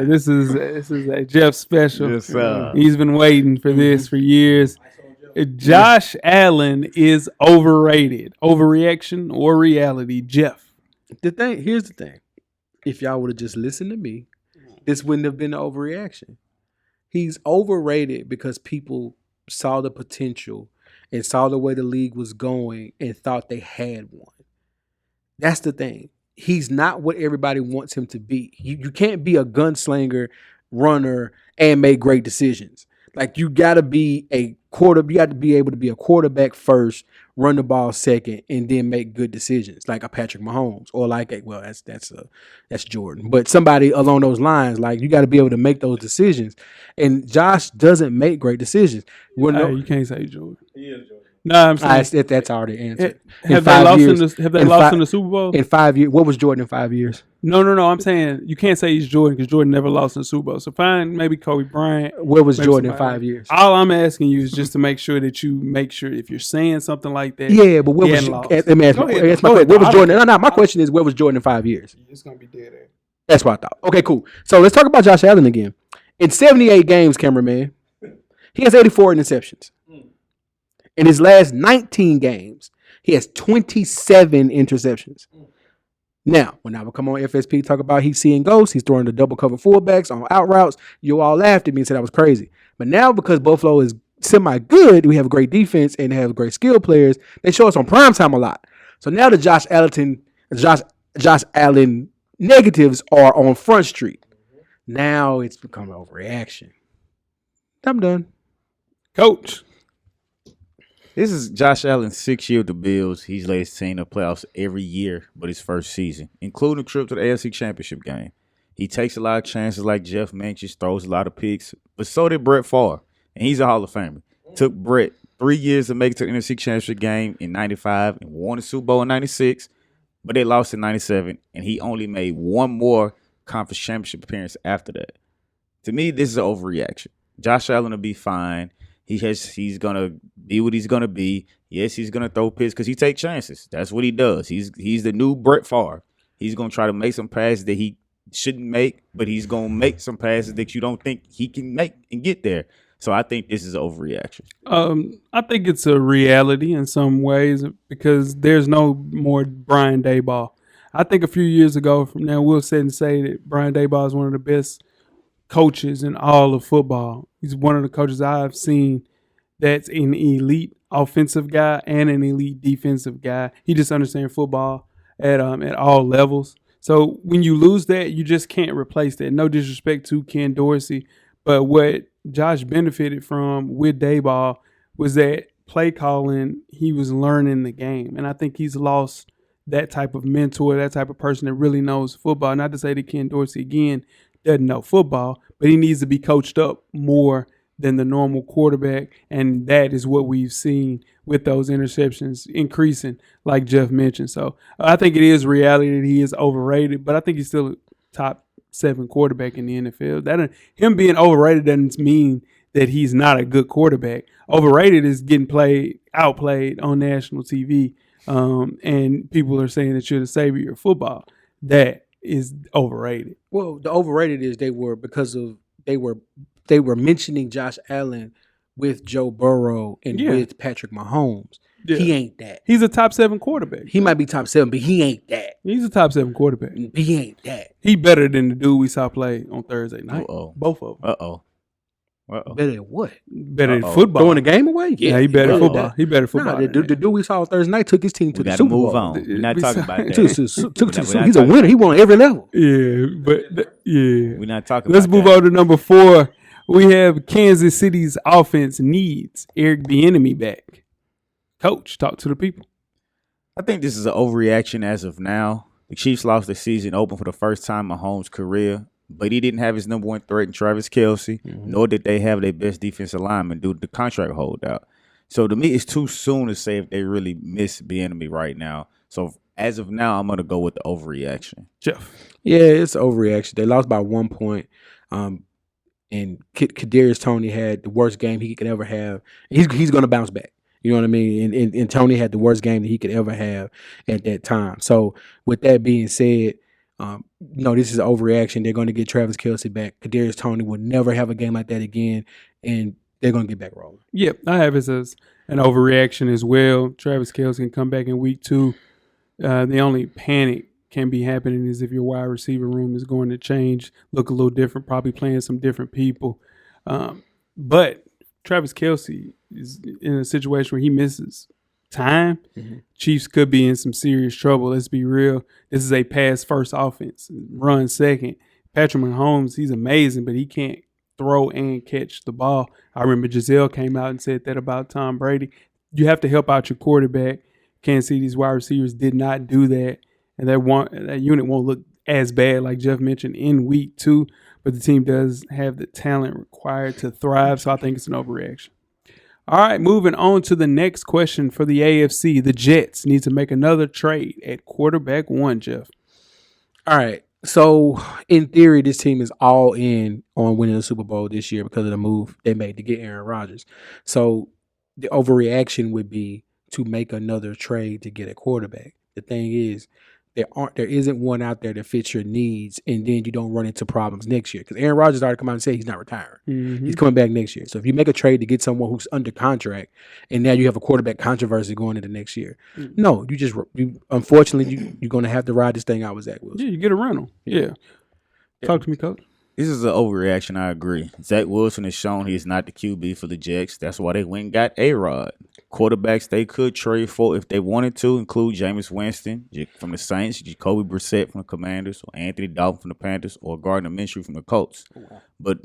This is a Jeff special. Yes, sir. He's been waiting for this for years. Josh Allen is overrated. Overreaction or reality, Jeff? Here's the thing. If y'all would have just listened to me, this wouldn't have been an overreaction. He's overrated because people saw the potential and saw the way the league was going and thought they had one. That's the thing. He's not what everybody wants him to be. You can't be a gunslinger, runner, and make great decisions. Like, you got to be you got to be able to be a quarterback first, run the ball second, and then make good decisions, like a Patrick Mahomes or like that's Jordan, but somebody along those lines. Like you got to be able to make those decisions, and Josh doesn't make great decisions. You can't say Jordan. He is Jordan. No, I'm saying That's already answered. Have they lost in the Super Bowl? In 5 years, what was Jordan in 5 years? No. I'm saying you can't say he's Jordan because Jordan never lost in the Super Bowl. So fine, maybe Kobe Bryant. Where was Jordan in 5 years? All I'm asking you is just to make sure that you make sure if you're saying something like that. Yeah, but where was Jordan? No. My question is, where was Jordan in 5 years? It's gonna be dead air. That's what I thought. Okay, cool. So let's talk about Josh Allen again. In 78 games, cameraman, he has 84 interceptions. In his last 19 games, he has 27 interceptions. Now, when I would come on FSP talk about he's seeing ghosts, he's throwing the double cover fullbacks on out routes, you all laughed at me and said I was crazy. But now because Buffalo is semi-good, we have a great defense and have great skill players, they show us on primetime a lot. So now the Josh Allen negatives are on Front Street. Now it's become an overreaction. I'm done. Coach. This is Josh Allen's 6th year with the Bills. He's led his team in the playoffs every year but his first season, including a trip to the AFC Championship game. He takes a lot of chances like Jeff mentioned, throws a lot of picks, but so did Brett Favre, and he's a Hall of Famer. Took Brett 3 years to make it to the NFC Championship game in 95 and won the Super Bowl in 96, but they lost in 97, and he only made one more conference championship appearance after that. To me, this is an overreaction. Josh Allen will be fine. He's gonna be what he's gonna be. Yes, he's gonna throw picks because he takes chances. That's what he does. He's the new Brett Favre. He's gonna try to make some passes that he shouldn't make, but he's gonna make some passes that you don't think he can make and get there. So I think this is an overreaction. I think it's a reality in some ways because there's no more Brian Daboll. I think a few years ago from now we'll sit and say that Brian Daboll is one of the best coaches in all of football. He's one of the coaches I've seen that's an elite offensive guy and an elite defensive guy. He just understands football at all levels. So when you lose that, you just can't replace that. No disrespect to Ken Dorsey, but what Josh benefited from with Daboll was that play calling. He was learning the game, and I think he's lost that type of mentor, that type of person that really knows football. Not to say that Ken Dorsey again doesn't know football, but he needs to be coached up more than the normal quarterback, and that is what we've seen with those interceptions increasing, like Jeff mentioned. So I think it is reality that he is overrated, but I think he's still a top 7 quarterback in the NFL. Him being overrated doesn't mean that he's not a good quarterback. Overrated is getting outplayed on national TV, and people are saying that you're the savior of football. That is overrated. Well, the overrated is they were mentioning Josh Allen with Joe Burrow and with Patrick Mahomes. Yeah. He ain't that. He's a top 7 quarterback. He might be top 7, but he ain't that. He's a top 7 quarterback. He ain't that. He better than the dude we saw play on Thursday night. Both of them. Better than what? Better than football. Throwing the game away? Yeah, he better football. He better football. The dude we saw on Thursday night took his team to the Super Bowl. Move on. We're not talking about that. He's a winner. He won every level. Yeah, but we're not talking Let's about that. move on to number 4. We have Kansas City's offense needs Eric Bieniemy back. Coach, talk to the people. I think this is an overreaction as of now. The Chiefs lost the season open for the first time in Mahomes' career, but he didn't have his number 1 threat in Travis Kelce, nor did they have their best defensive lineman due to the contract holdout. So to me, it's too soon to say if they really miss Bieniemy right now. So as of now, I'm going to go with the overreaction. Jeff. Yeah, it's an overreaction. They lost by 1 point. And Kadarius Toney had the worst game he could ever have. He's going to bounce back. You know what I mean? And Toney had the worst game that he could ever have at that time. So with that being said, this is an overreaction. They're going to get Travis Kelce back. Kadarius Toney will never have a game like that again, and they're going to get back rolling. Yep, I have it as an overreaction as well. Travis Kelce can come back in week 2. The only panic can be happening is if your wide receiver room is going to change, look a little different, probably playing some different people. But Travis Kelce is in a situation where he misses time. Chiefs could be in some serious trouble. Let's be real. This is a pass-first offense, run second. Patrick Mahomes, he's amazing, but he can't throw and catch the ball. I remember Giselle came out and said that about Tom Brady. you have to help out your quarterback. Kansas City's wide receivers did not do that, and that unit won't look as bad, like Jeff mentioned, in week 2. But the team does have the talent required to thrive, so I think it's an overreaction. All right, moving on to the next question for the AFC. The Jets need to make another trade at quarterback 1, Jeff. All right. So, in theory, this team is all in on winning the Super Bowl this year because of the move they made to get Aaron Rodgers. So, the overreaction would be to make another trade to get a quarterback. The thing is, there isn't one out there that fits your needs, and then you don't run into problems next year. Because Aaron Rodgers already come out and say he's not retiring. Mm-hmm. He's coming back next year. So if you make a trade to get someone who's under contract, and now you have a quarterback controversy going into next year, no, unfortunately you're going to have to ride this thing out with Zach Wilson. Yeah, you get a rental. Yeah. Talk to me, Coach. This is an overreaction. I agree. Zach Wilson has shown he's not the QB for the Jets. That's why they went and got A-Rod. Quarterbacks they could trade for if they wanted to include Jameis Winston from the Saints, Jacoby Brissett from the Commanders, or Anthony Dalton from the Panthers, or Gardner Minshew from the Colts. But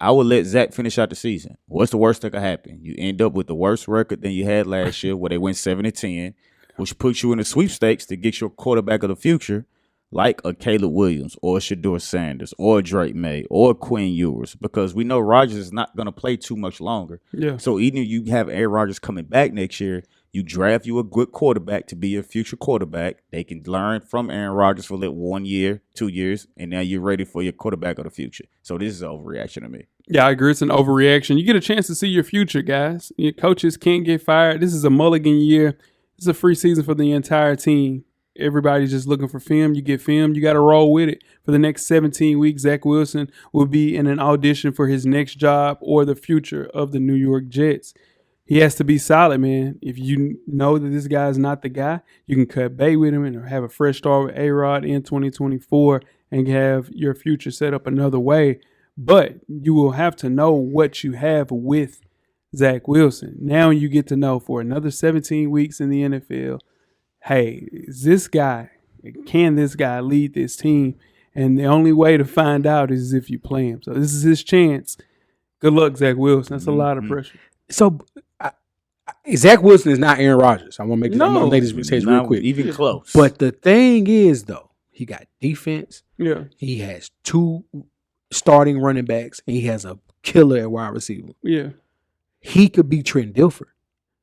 I would let Zach finish out the season. What's the worst that could happen? You end up with the worst record than you had last year, where they went 7-10, which puts you in the sweepstakes to get your quarterback of the future, like a Caleb Williams or a Shedeur Sanders or a Drake May or a Quinn Ewers, because we know Rodgers is not going to play too much longer. Yeah. So even if you have Aaron Rodgers coming back next year, you draft you a good quarterback to be your future quarterback. They can learn from Aaron Rodgers for 1 year, 2 years, and now you're ready for your quarterback of the future. So this is an overreaction to me. Yeah, I agree. It's an overreaction. You get a chance to see your future, guys. Your coaches can't get fired. This is a mulligan year. It's a free season for the entire team. Everybody's just looking for film. You get film. You got to roll with it. For the next 17 weeks, Zach Wilson will be in an audition for his next job or the future of the New York Jets. He has to be solid, man. If you know that this guy is not the guy, you can cut bait with him and have a fresh start with A-Rod in 2024 and have your future set up another way. But you will have to know what you have with Zach Wilson. Now you get to know for another 17 weeks in the NFL, hey, can this guy lead this team? And the only way to find out is if you play him. So this is his chance. Good luck, Zach Wilson. That's a lot of pressure. So Zach Wilson is not Aaron Rodgers. I want to make this say real quick. Even close. But the thing is, though, he got defense. Yeah. He has 2 starting running backs, and he has a killer at wide receiver. Yeah. He could be Trent Dilfer.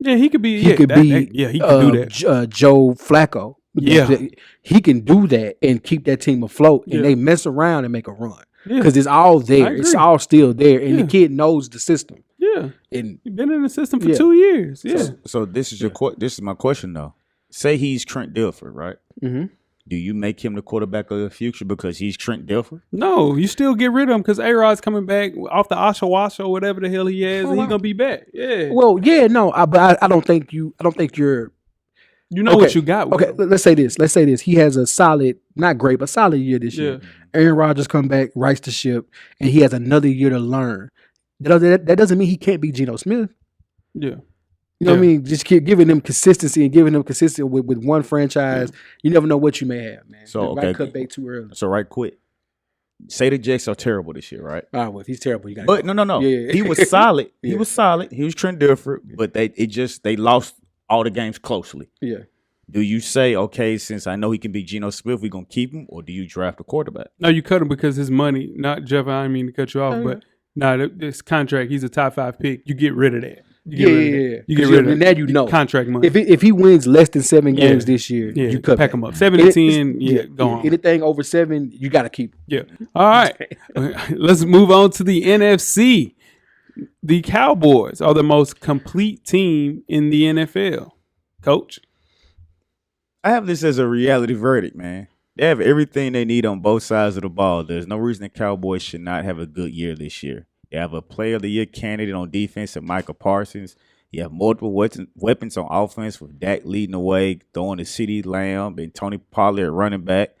Yeah, he could be. He could he could do that. Joe Flacco. Yeah. He can do that and keep that team afloat, and they mess around and make a run. Because it's all there. It's all still there, and the kid knows the system. Yeah. And he's been in the system for 2 years. Yeah. So this is this is my question though. Say he's Trent Dilfer, right? Mm-hmm. Do you make him the quarterback of the future because he's Trent Dilfer? No, you still get rid of him because A-Rod's coming back off the Ashawasha or whatever the hell he has, and he's gonna be back. Yeah. Well, yeah, no, but I don't think you're. You know what you got. With him. Let's say this. He has a solid, not great, but solid year this year. Aaron Rodgers come back, rights the ship, and he has another year to learn. That doesn't mean he can't be Geno Smith. Yeah. You know what I mean? Just keep giving them consistency and giving them consistency with one franchise. You never know what you may have, man. So Right cut bait too early. So right quick. Say the Jets are terrible this year, right? Well, if he's terrible, you got. But no. Yeah. He was solid. He was solid. He was Trent Dilfer, but they lost all the games closely. Yeah. Do you say, okay, since I know he can be Geno Smith, we're going to keep him, or do you draft a quarterback? No, you cut him because his money, not Jeff, I didn't mean to cut you off, but this contract, he's a top 5 pick. You get rid of that. You get rid of that. Now you know. Contract money. If he wins less than 7 games this year, you cut pack back. him up. 7-10, go on. Anything over 7, you got to keep. Yeah. All right. Let's move on to the NFC. The Cowboys are the most complete team in the NFL. Coach? I have this as a reality verdict, man. They have everything they need on both sides of the ball. There's no reason the Cowboys should not have a good year this year. They have a player of the year candidate on defense and Micah Parsons. You have multiple weapons on offense with Dak leading the way, throwing to CeeDee Lamb and Tony Pollard running back.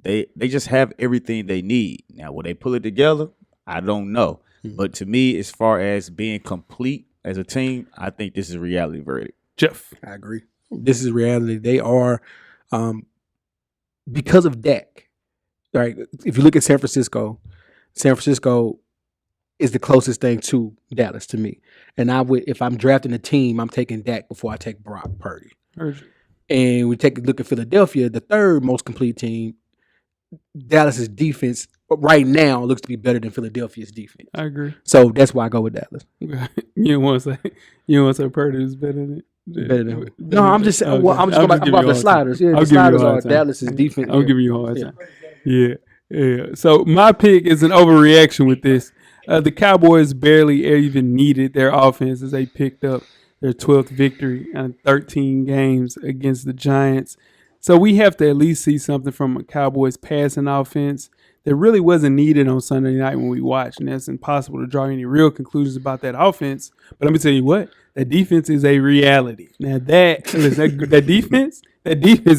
They just have everything they need. Now, will they pull it together? I don't know. But to me, as far as being complete as a team, I think this is a reality verdict. Jeff? I agree. This is reality. They are, because of Dak, right? If you look at San Francisco is the closest thing to Dallas to me. And I would, if I'm drafting a team, I'm taking Dak before I take Brock Purdy. Heard you. And we take a look at Philadelphia, the third most complete team. Dallas's defense right now looks to be better than Philadelphia's defense. I agree. So that's why I go with Dallas. You don't want to say Purdy is better than. Better than no, I'm just saying. Well, I'm just going about the sliders. Yeah, the sliders are Dallas's defense. I'm giving you a hard time. Yeah. So my pick is an overreaction with this. The Cowboys barely even needed their offense as they picked up their 12th victory in 13 games against the Giants. So we have to at least see something from a Cowboys passing offense that really wasn't needed on Sunday night when we watched. And it's impossible to draw any real conclusions about that offense. But let me tell you what, that defense is a reality. Now that defense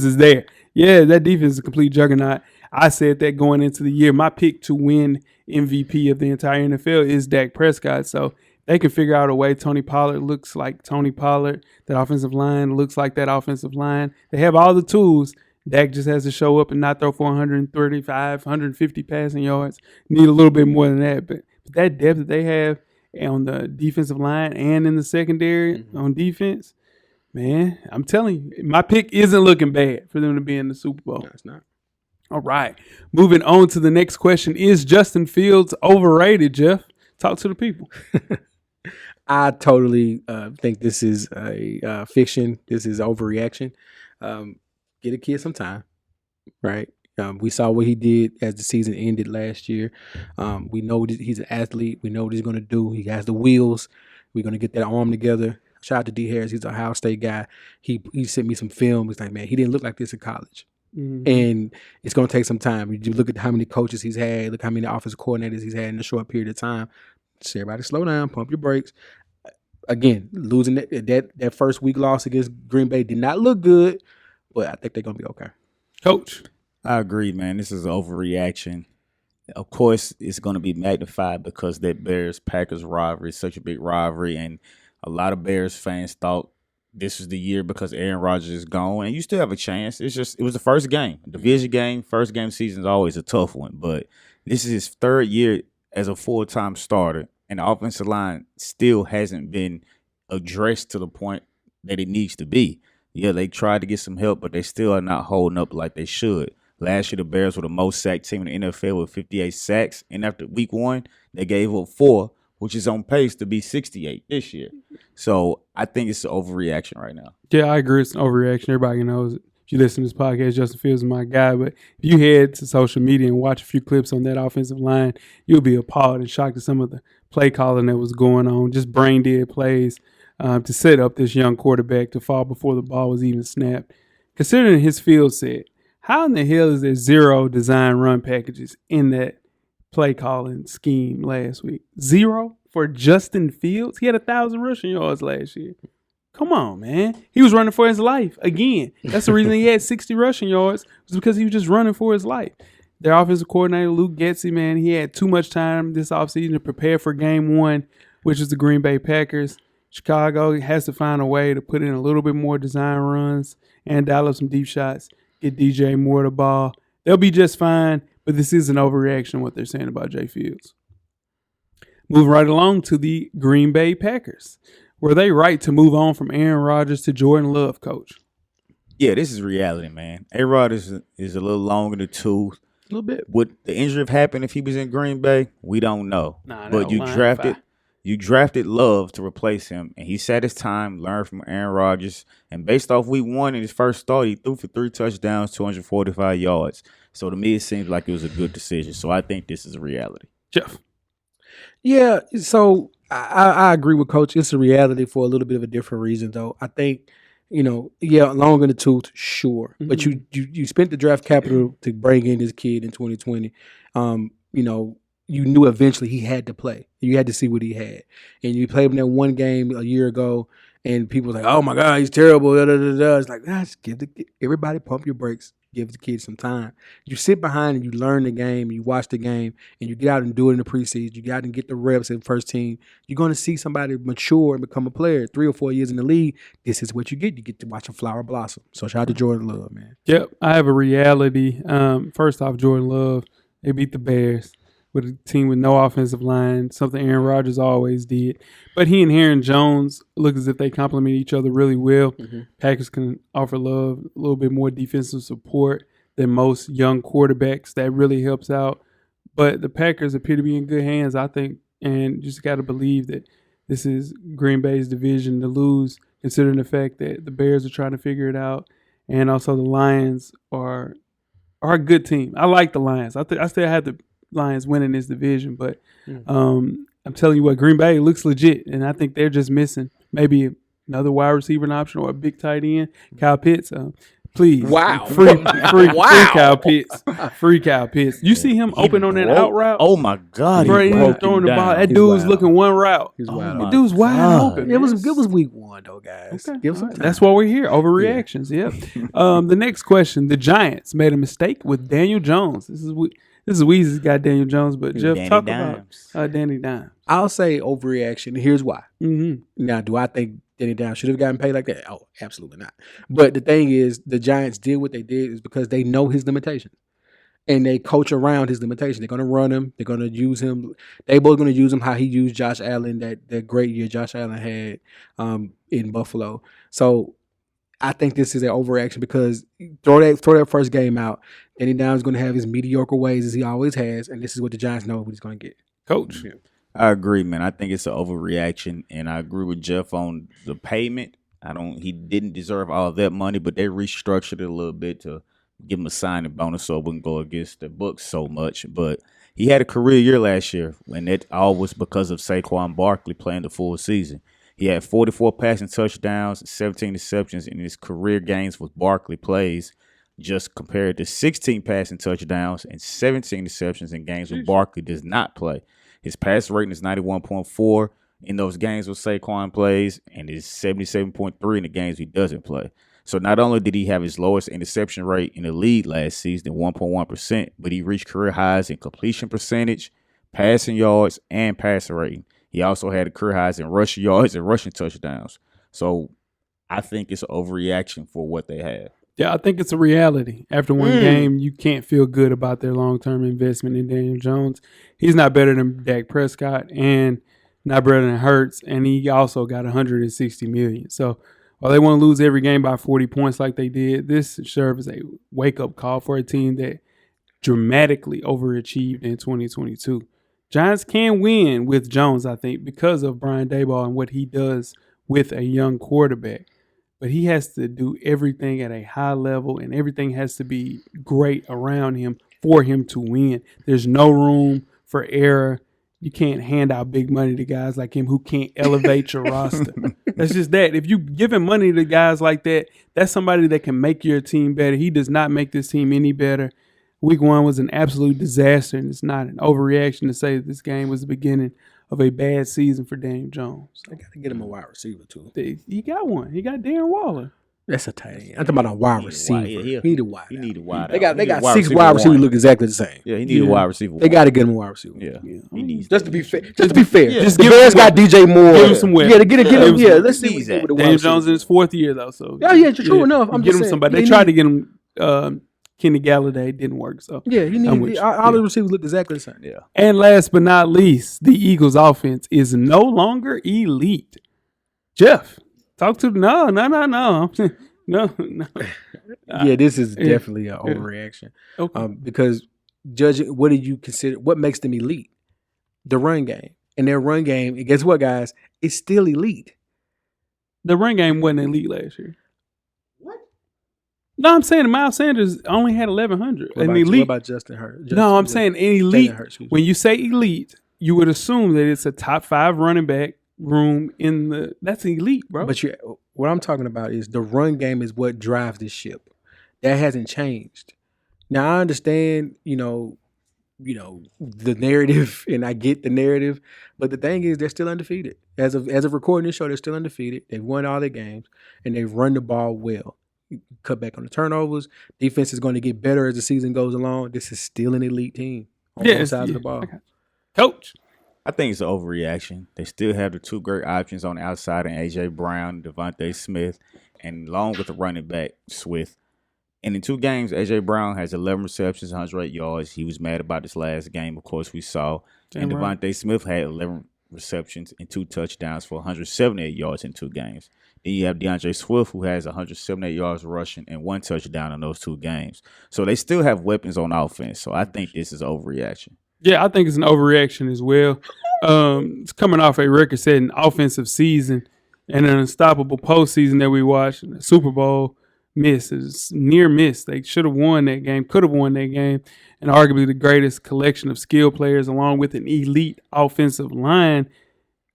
is there. Yeah, that defense is a complete juggernaut. I said that going into the year. My pick to win MVP of the entire NFL is Dak Prescott. So they can figure out a way. Tony Pollard looks like Tony Pollard. That offensive line looks like that offensive line. They have all the tools. Dak just has to show up and not throw for 135, 150 passing yards. Need a little bit more than that. But that depth that they have on the defensive line and in the secondary on defense, man, I'm telling you, my pick isn't looking bad for them to be in the Super Bowl. No, it's not. All right. Moving on to the next question. Is Justin Fields overrated, Jeff? Talk to the people. I totally think this is a fiction. This is overreaction. Get a kid some time, right? We saw what he did as the season ended last year. We know that he's an athlete. We know what he's going to do. He has the wheels. We're going to get that arm together. Shout out to D. Harris. He's a Ohio State guy. He sent me some film. He's like, man, he didn't look like this in college. Mm-hmm. And it's going to take some time. You look at how many coaches he's had, look how many offensive coordinators he's had in a short period of time. So everybody slow down, pump your brakes. Again, losing that first week loss against Green Bay did not look good, but I think they're going to be okay. Coach. I agree, man. This is an overreaction. Of course, it's going to be magnified because that Bears-Packers rivalry is such a big rivalry, and a lot of Bears fans thought this was the year because Aaron Rodgers is gone, and you still have a chance. It was the first game, division game. First game season is always a tough one, but this is his third year as a full-time starter, and the offensive line still hasn't been addressed to the point that it needs to be. Yeah, they tried to get some help, but they still are not holding up like they should. Last year, the Bears were the most sacked team in the NFL with 58 sacks, and after week one, they gave up 4, which is on pace to be 68 this year. So I think it's an overreaction right now. Yeah, I agree. It's an overreaction. Everybody knows it. If you listen to this podcast, Justin Fields is my guy. But if you head to social media and watch a few clips on that offensive line, you'll be appalled and shocked at some of the play calling that was going on. Just brain dead plays to set up this young quarterback to fall before the ball was even snapped. Considering his field set, how in the hell is there 0 design run packages in that play calling scheme last week? 0 for Justin Fields? He had 1,000 rushing yards last year. Come on, man. He was running for his life. Again, that's the reason he had 60 rushing yards, was because he was just running for his life. Their offensive coordinator, Luke Getsy, man, he had too much time this offseason to prepare for game 1, which is the Green Bay Packers. Chicago has to find a way to put in a little bit more design runs and dial up some deep shots, get DJ Moore the ball. They'll be just fine, but this is an overreaction what they're saying about Jay Fields. Moving right along to the Green Bay Packers. Were they right to move on from Aaron Rodgers to Jordan Love, Coach? Yeah, this is reality, man. A-Rod is a little long in the tooth. A little bit. Would the injury have happened if he was in Green Bay? We don't know. But you drafted Love to replace him, and he sat his time, learned from Aaron Rodgers, and based off week 1 in his first start, he threw for 3 touchdowns, 245 yards. So to me, it seems like it was a good decision. So I think this is a reality. Jeff. Yeah, so I agree with Coach. It's a reality for a little bit of a different reason, though. I think, long in the tooth, sure. Mm-hmm. But you spent the draft capital to bring in this kid in 2020. You knew eventually he had to play. You had to see what he had. And you played him that one game a year ago, and people were like, oh, my God, he's terrible. Da, da, da, da. It's like, just everybody pump your brakes. Give the kid some time. You sit behind and you learn the game, you watch the game, and you get out and do it in the preseason. You get out and get the reps in first team. You're going to see somebody mature and become a player. 3 or 4 years in the league, this is what you get. You get to watch a flower blossom. So shout out to Jordan Love, man. Yep, I have a reality. First off, Jordan Love, they beat the Bears. with a team with no offensive line, something Aaron Rodgers always did. But he and Aaron Jones look as if they complement each other really well. Packers can offer Love a little bit more defensive support than most young quarterbacks. That really helps out. But the Packers appear to be in good hands, I think, and just got to believe that this is Green Bay's division to lose, considering the fact that the Bears are trying to figure it out, and also the Lions are a good team. I like the Lions. I still have the Lions winning this division, but I'm telling you what, Green Bay looks legit, and I think they're just missing maybe another wide receiver option or a big tight end. Kyle Pitts, please, free Kyle Pitts, free Kyle Pitts. You see him open on that out route? Oh my God, Bro, he was throwing the ball. That dude's looking one route. That dude's wide open. It was week 1 though, guys. Okay. Give some time. That's why we're here. Overreactions. Yeah. The next question: the Giants made a mistake with Daniel Jones. This is Weezy's got Daniel Jones, but Jeff, Danny talk Dimes. about Danny Dimes. I'll say overreaction. Here's why. Mm-hmm. Now, do I think Danny Dimes should have gotten paid like that? Oh, absolutely not. But the thing is, the Giants did what they did is because they know his limitations. And they coach around his limitations. They're going to run him. They're going to use him. They both going to use him how he used Josh Allen, that great year Josh Allen had in Buffalo. So I think this is an overreaction because throw that first game out. Danny Dimes is going to have his mediocre ways as he always has, and this is what the Giants know what he's going to get. Coach. I agree, man. I think it's an overreaction, and I agree with Jeff on the payment. He didn't deserve all of that money, but they restructured it a little bit to give him a signing bonus so it wouldn't go against the books so much. But he had a career year last year, and that all was because of Saquon Barkley playing the full season. He had 44 passing touchdowns, 17 receptions in his career games with Barkley plays, just compared to 16 passing touchdowns and 17 receptions in games when Barkley does not play. His pass rating is 91.4 in those games with Saquon plays, and is 77.3 in the games he doesn't play. So not only did he have his lowest interception rate in the league last season, 1.1%, but he reached career highs in completion percentage, passing yards, and passer rating. He also had career highs in rushing yards and rushing touchdowns. So I think it's an overreaction for what they have. Yeah, I think it's a reality. After one game, you can't feel good about their long-term investment in Daniel Jones. He's not better than Dak Prescott and not better than Hurts, and he also got $160 million. So while they want to lose every game by 40 points like they did, this serves as a wake-up call for a team that dramatically overachieved in 2022. Giants can win with Jones, I think, because of Brian Daboll and what he does with a young quarterback. But he has to do everything at a high level, and everything has to be great around him for him to win. There's no room for error. You can't hand out big money to guys like him who can't elevate your roster. That's just that. If you give him money to guys like that, that's somebody that can make your team better. He does not make this team any better. Week 1 was an absolute disaster, and it's not an overreaction to say that this game was the beginning of a bad season for Daniel Jones. I got to get him a wide receiver, too. He got one. He got Darren Waller. That's a tight end. I'm talking about a wide receiver. He need a wide. He need a wide. They got 6 wide receivers look exactly the same. Yeah, he need a wide receiver. They got to get him a wide receiver. Yeah. He needs Just to be fair. Just the give Bears him got DJ Moore. Give him some whip. Yeah, to get him. Yeah, let's see He's what at. the Daniel Jones in his 4th year, though. So true enough. I'm get just him saying, somebody. They tried to get him Kenny Galladay. Didn't work. So Yeah, he I'm with needs you. all the receivers look exactly the same. Yeah. And last but not least, the Eagles' offense is no longer elite. Jeff, talk to no. No. Yeah, this is definitely an overreaction. Okay. Because judging, what do you consider? What makes them elite? The run game, and their run game. And guess what, guys? It's still elite. The run game wasn't elite last year. What? No, I'm saying Miles Sanders only had 1,100. What about Justin Hurts? No, I'm saying elite. Hurts, When you say elite, you would assume that it's a top 5 running back room in the. That's elite, bro. But what I'm talking about is the run game is what drives this ship. That hasn't changed. Now I understand, the narrative, and I get the narrative, but the thing is, they're still undefeated. As of recording this show, they're still undefeated. They've won all their games, and they've run the ball well. Cut back on the turnovers. Defense is going to get better as the season goes along. This is still an elite team on both sides of the ball. Okay. Coach. I think it's an overreaction. They still have the 2 great options on the outside in A.J. Brown, Devontae Smith, and along with the running back, Swift. And in 2 games, A.J. Brown has 11 receptions, 108 yards. He was mad about this last game, of course, we saw. And Devontae Smith had 11 receptions and 2 touchdowns for 178 yards in 2 games. Then you have DeAndre Swift, who has 178 yards rushing and 1 touchdown in those 2 games. So they still have weapons on offense. So I think this is overreaction. Yeah, I think it's an overreaction as well. It's coming off a record-setting offensive season and an unstoppable postseason that we watched. The Super Bowl miss is near miss. They should have won that game, could have won that game, and arguably the greatest collection of skill players along with an elite offensive line.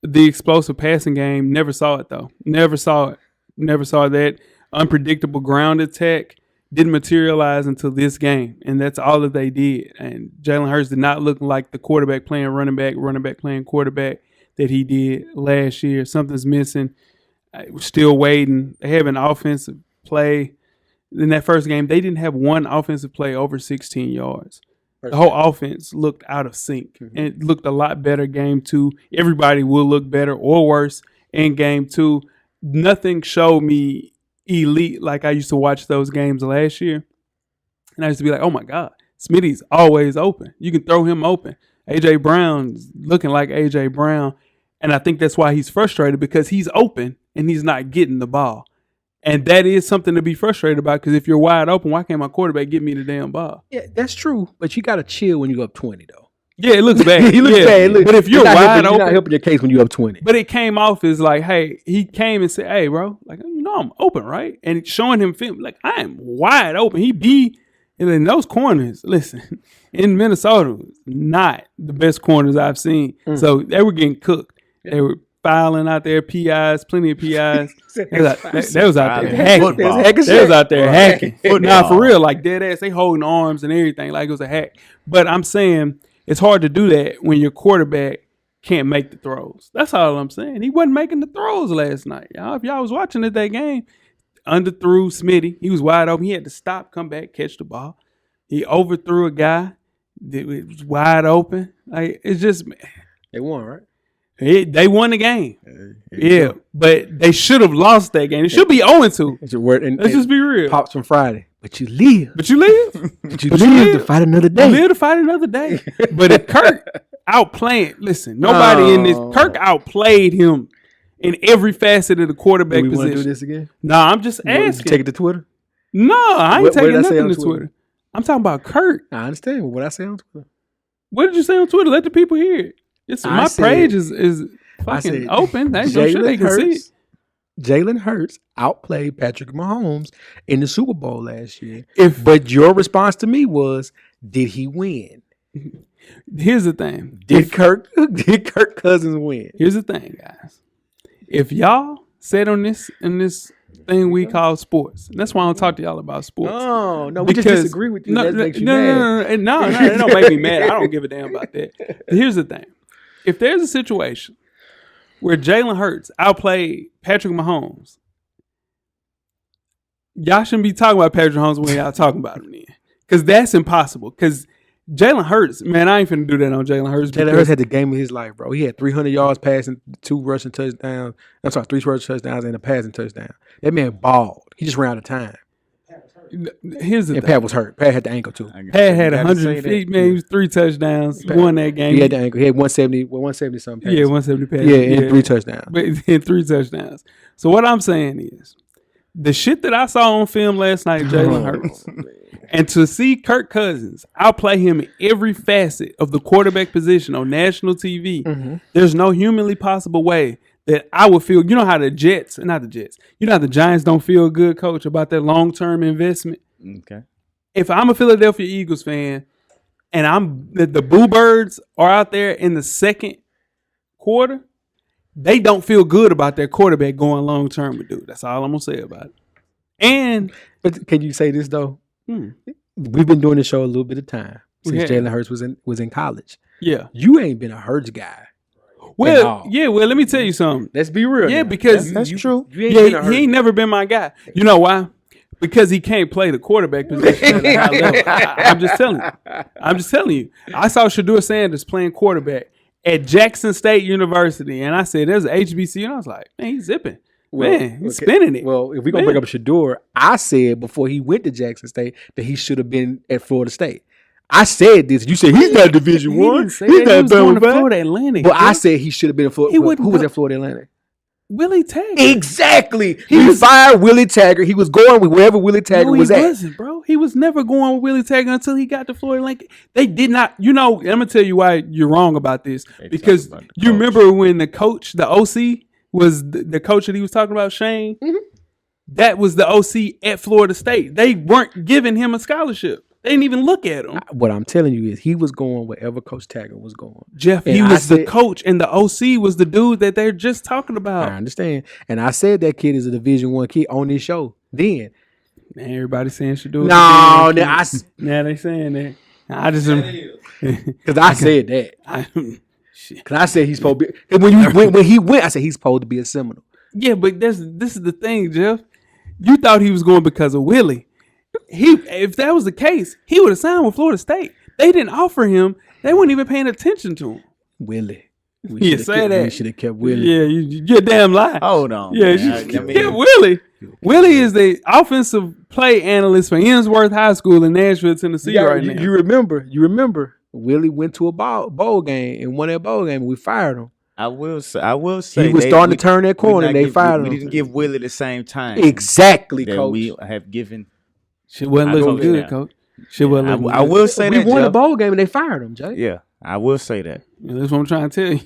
The explosive passing game, never saw it though. Never saw it. Never saw that unpredictable ground attack. Didn't materialize until this game, and that's all that they did. And Jalen Hurts did not look like the quarterback playing running back playing quarterback that he did last year. Something's missing. We're still waiting. They have an offensive play. In that first game, they didn't have one offensive play over 16 yards. The whole offense looked out of sync, and it looked a lot better game 2. Everybody will look better or worse in game 2. Nothing showed me elite like I used to watch those games last year. And I used to be like, oh my God, Smitty's always open. You can throw him open. A.J. Brown's looking like A.J. Brown. And I think that's why he's frustrated, because he's open and he's not getting the ball. And that is something to be frustrated about, because if you're wide open, why can't my quarterback get me the damn ball? Yeah, that's true. But you got to chill when you up 20, though. Yeah, it looks bad. He looks bad. But if you're wide open, you're not helping your case when you up 20. But it came off as like, hey, he came and said, hey, bro, like, you know I'm open, right? And showing him film, like, I am wide open. He be in those corners. Listen, in Minnesota, not the best corners I've seen. So they were getting cooked. They were filing out there, PIs, plenty of PIs. They was out there hacking. They was out there hacking. Nah, for real, like dead ass, they holding arms and everything like it was a hack. But I'm saying it's hard to do that when your quarterback can't make the throws. That's all I'm saying. He wasn't making the throws last night. Y'all, if y'all was watching it that game, underthrew Smitty. He was wide open. He had to stop, come back, catch the ball. He overthrew a guy that was wide open. Like, it's just, They won, right? they won the game. Yeah, but they should have lost that game. It should be 0-2. It's your word. And Let's just be real. Pops from Friday. But you live. But you live. But you live to fight another day. You live to fight another day. But if Kirk outplaying, listen, nobody in this, Kirk outplayed him in every facet of the quarterback Do we want position. to do this again? Nah, I'm just You want to asking. take it to Twitter? No, I ain't What taking did I say nothing on to Twitter? Twitter. I'm talking about Kirk. I understand what I say on Twitter. What did you say on Twitter? Let the people hear it. It's I my said- page is I fucking said, open. They no sure they can see it. Jalen Hurts outplayed Patrick Mahomes in the Super Bowl last year. If Your response to me was, did he win? here's the thing. Did Kirk Cousins win? Here's the thing, guys. If y'all said in this thing we call sports, and that's why I don't talk to y'all about sports. Oh, no, we just disagree with you. No, That makes you no, mad. no, it don't make me mad. I don't give a damn about that. Here's the thing. If there's a situation where Jalen Hurts outplayed Patrick Mahomes, y'all shouldn't be talking about Patrick Mahomes when y'all talking about him then. Because that's impossible. Because Jalen Hurts, man, I ain't finna do that on Jalen Hurts. Jalen Hurts had the game of his life, bro. He had 300 yards passing, 2 rushing touchdowns. I'm sorry, 3 rushing touchdowns and a passing touchdown. That man balled. He just ran out of time. Here's the And thing. Pat was hurt. Pat had the ankle too. Pat had 150, man, he was 3 touchdowns, won that game. He had the ankle. He had 170 something. Yeah, 170 passes. Yeah, and 3 touchdowns. But in 3 touchdowns. So what I'm saying is, the shit that I saw on film last night, Jalen Hurts, and to see Kirk Cousins outplay him in every facet of the quarterback position on national TV, there's no humanly possible way that I would feel. You know how the Giants, you know how the Giants don't feel good, coach, about their long-term investment? Okay. If I'm a Philadelphia Eagles fan and the Boo Birds are out there in the second quarter, they don't feel good about their quarterback going long term with dude. That's all I'm gonna say about it. And But can you say this though? We've been doing this show a little bit of time since Jalen Hurts was in college. yeah. You ain't been a Hurts guy. Well, let me tell you something. Let's be real. Yeah, now. because That's true. You ain't been a Hurts he ain't never been my guy. You know why? Because he can't play the quarterback position at a high level. I'm just telling you. I saw Shedeur Sanders playing quarterback at Jackson State University, and I said, "There's an HBC," and I was like, "Man, he's zipping." Man, he's spinning it. Well, if we're going to bring up Shador, I said before he went to Jackson State that he should have been at Florida State. I said this. You said he's not Division He One. didn't say He's that. He not was going to Bama back. Florida Atlantic. But bro. I said he should have been at Florida. He wouldn't Who was go- at Florida Atlantic? Willie Taggart. Exactly. He fired Willie Taggart. He was going with wherever Willie Taggart was he at. wasn't, bro. He was never going with Willie Taggart until he got to Florida Atlantic. They did not. You know, I'm gonna tell you why you're wrong about this. Because talk about the you coach. remember when the coach, the OC, was the coach that he was talking about, Shane. Mm-hmm. That was the OC at Florida State. They weren't giving him a scholarship. They didn't even look at him. What I'm telling you is he was going wherever Coach Taggart was going. Jeff, And he I was the said- coach, and the OC was the dude that they're just talking I about. understand. And I said that kid is a Division One kid on this show. Then. Man, everybody saying should do it. No, Now they saying that. I just because I said that. shit. Because I said he's supposed to be. 'Cause when he went, I said he's supposed to be a Seminole. Yeah, but this is the thing, Jeff. You thought he was going because of Willie. If that was the case, he would have signed with Florida State. They didn't offer him. They weren't even paying attention to him. Willie. Yeah, say that. We should have kept Willie. Yeah, you're damn lie. Hold on. Yeah, man. you kept Willie. Willie is the offensive play analyst for Ensworth High School in Nashville, Tennessee right now. You remember. Willie went to a bowl game and won that bowl game, and we fired him. I will say He was starting to turn that corner, and they fired him. We didn't give Willie the same time Exactly, that Coach. we have given. Shit wasn't I looking told you good, that. Coach. Shit wasn't looking I good. will say We that. won a Jeff. bowl game, and they fired him, Jay. Yeah, I will say that. Yeah, that's what I'm trying to tell you.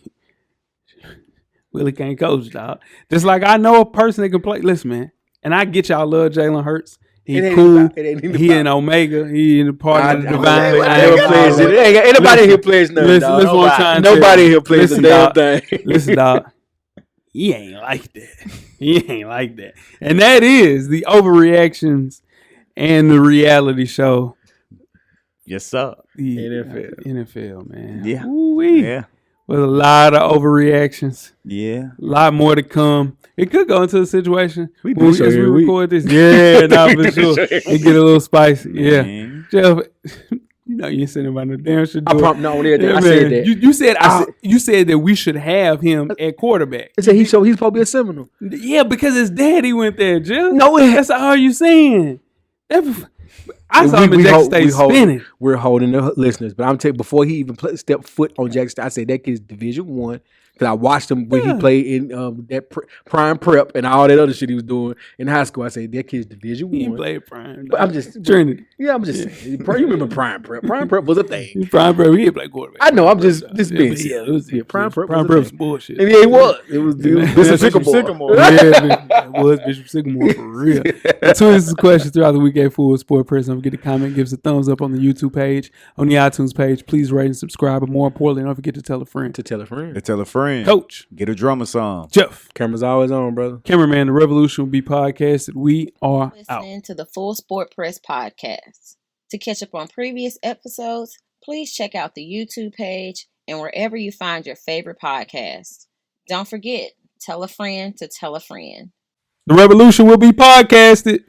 Willie can't coach, dog. Just like I know a person that can play. Listen, man, and I get y'all love Jalen Hurts. He It ain't cool. about- it ain't even He about- in Omega. He in the part of the divine. I never plays it. Ain't nobody here plays nothing. Listen, dog. listen what I'm trying to tell Nobody you. here plays Listen, the damn dog. thing. Listen, dog. He ain't like that. He ain't like that. And that is the overreactions and the reality show. Yes, sir. The NFL. NFL, man. Yeah. Ooh-wee. Yeah. With a lot of overreactions. Yeah. A lot more to come. It could go into a situation We when do show as we every week. record this. Yeah, nah, for sure. It get a little spicy. Yeah. Man. Jeff, you know you ain't saying about no damn shit. I said that. You said that we should have him at quarterback. I said he's supposed to be a Seminole. Yeah, because his daddy went there, Jeff. No, that's all you saying. I saw him in Jackson State spinning. We're holding the listeners, but I'm telling you, before he even stepped foot on Jackson State, I said that kid's Division One. Because I watched him when he played in that prime prep and all that other shit he was doing in high school. I said that kid's Division He One. played prime. But I'm just Trinity. Yeah, I'm just saying. You remember prime prep? Prime prep was a thing. He's prime prep. He didn't play quarterback. I know. I'm just being Yeah, it was prime prep. Prime was a prep was thing. bullshit. And yeah, it was. It was Bishop Sycamore. Yeah, it was Bishop Sycamore for real. Tweet us questions throughout the week at Full Sport Press. Don't forget to comment, give us a thumbs up on the YouTube page, on the iTunes page. Please rate and subscribe. But more importantly, don't forget to tell a friend. To tell a friend. To tell a friend. Coach, Get a drummer song. Jeff, Camera's always on, brother. cameraman, the revolution will be podcasted. We are out. Listening to the Full Sport Press podcast. To catch up on previous episodes, please check out the YouTube page and wherever you find your favorite podcast. Don't forget, tell a friend to tell a friend. The revolution will be podcasted.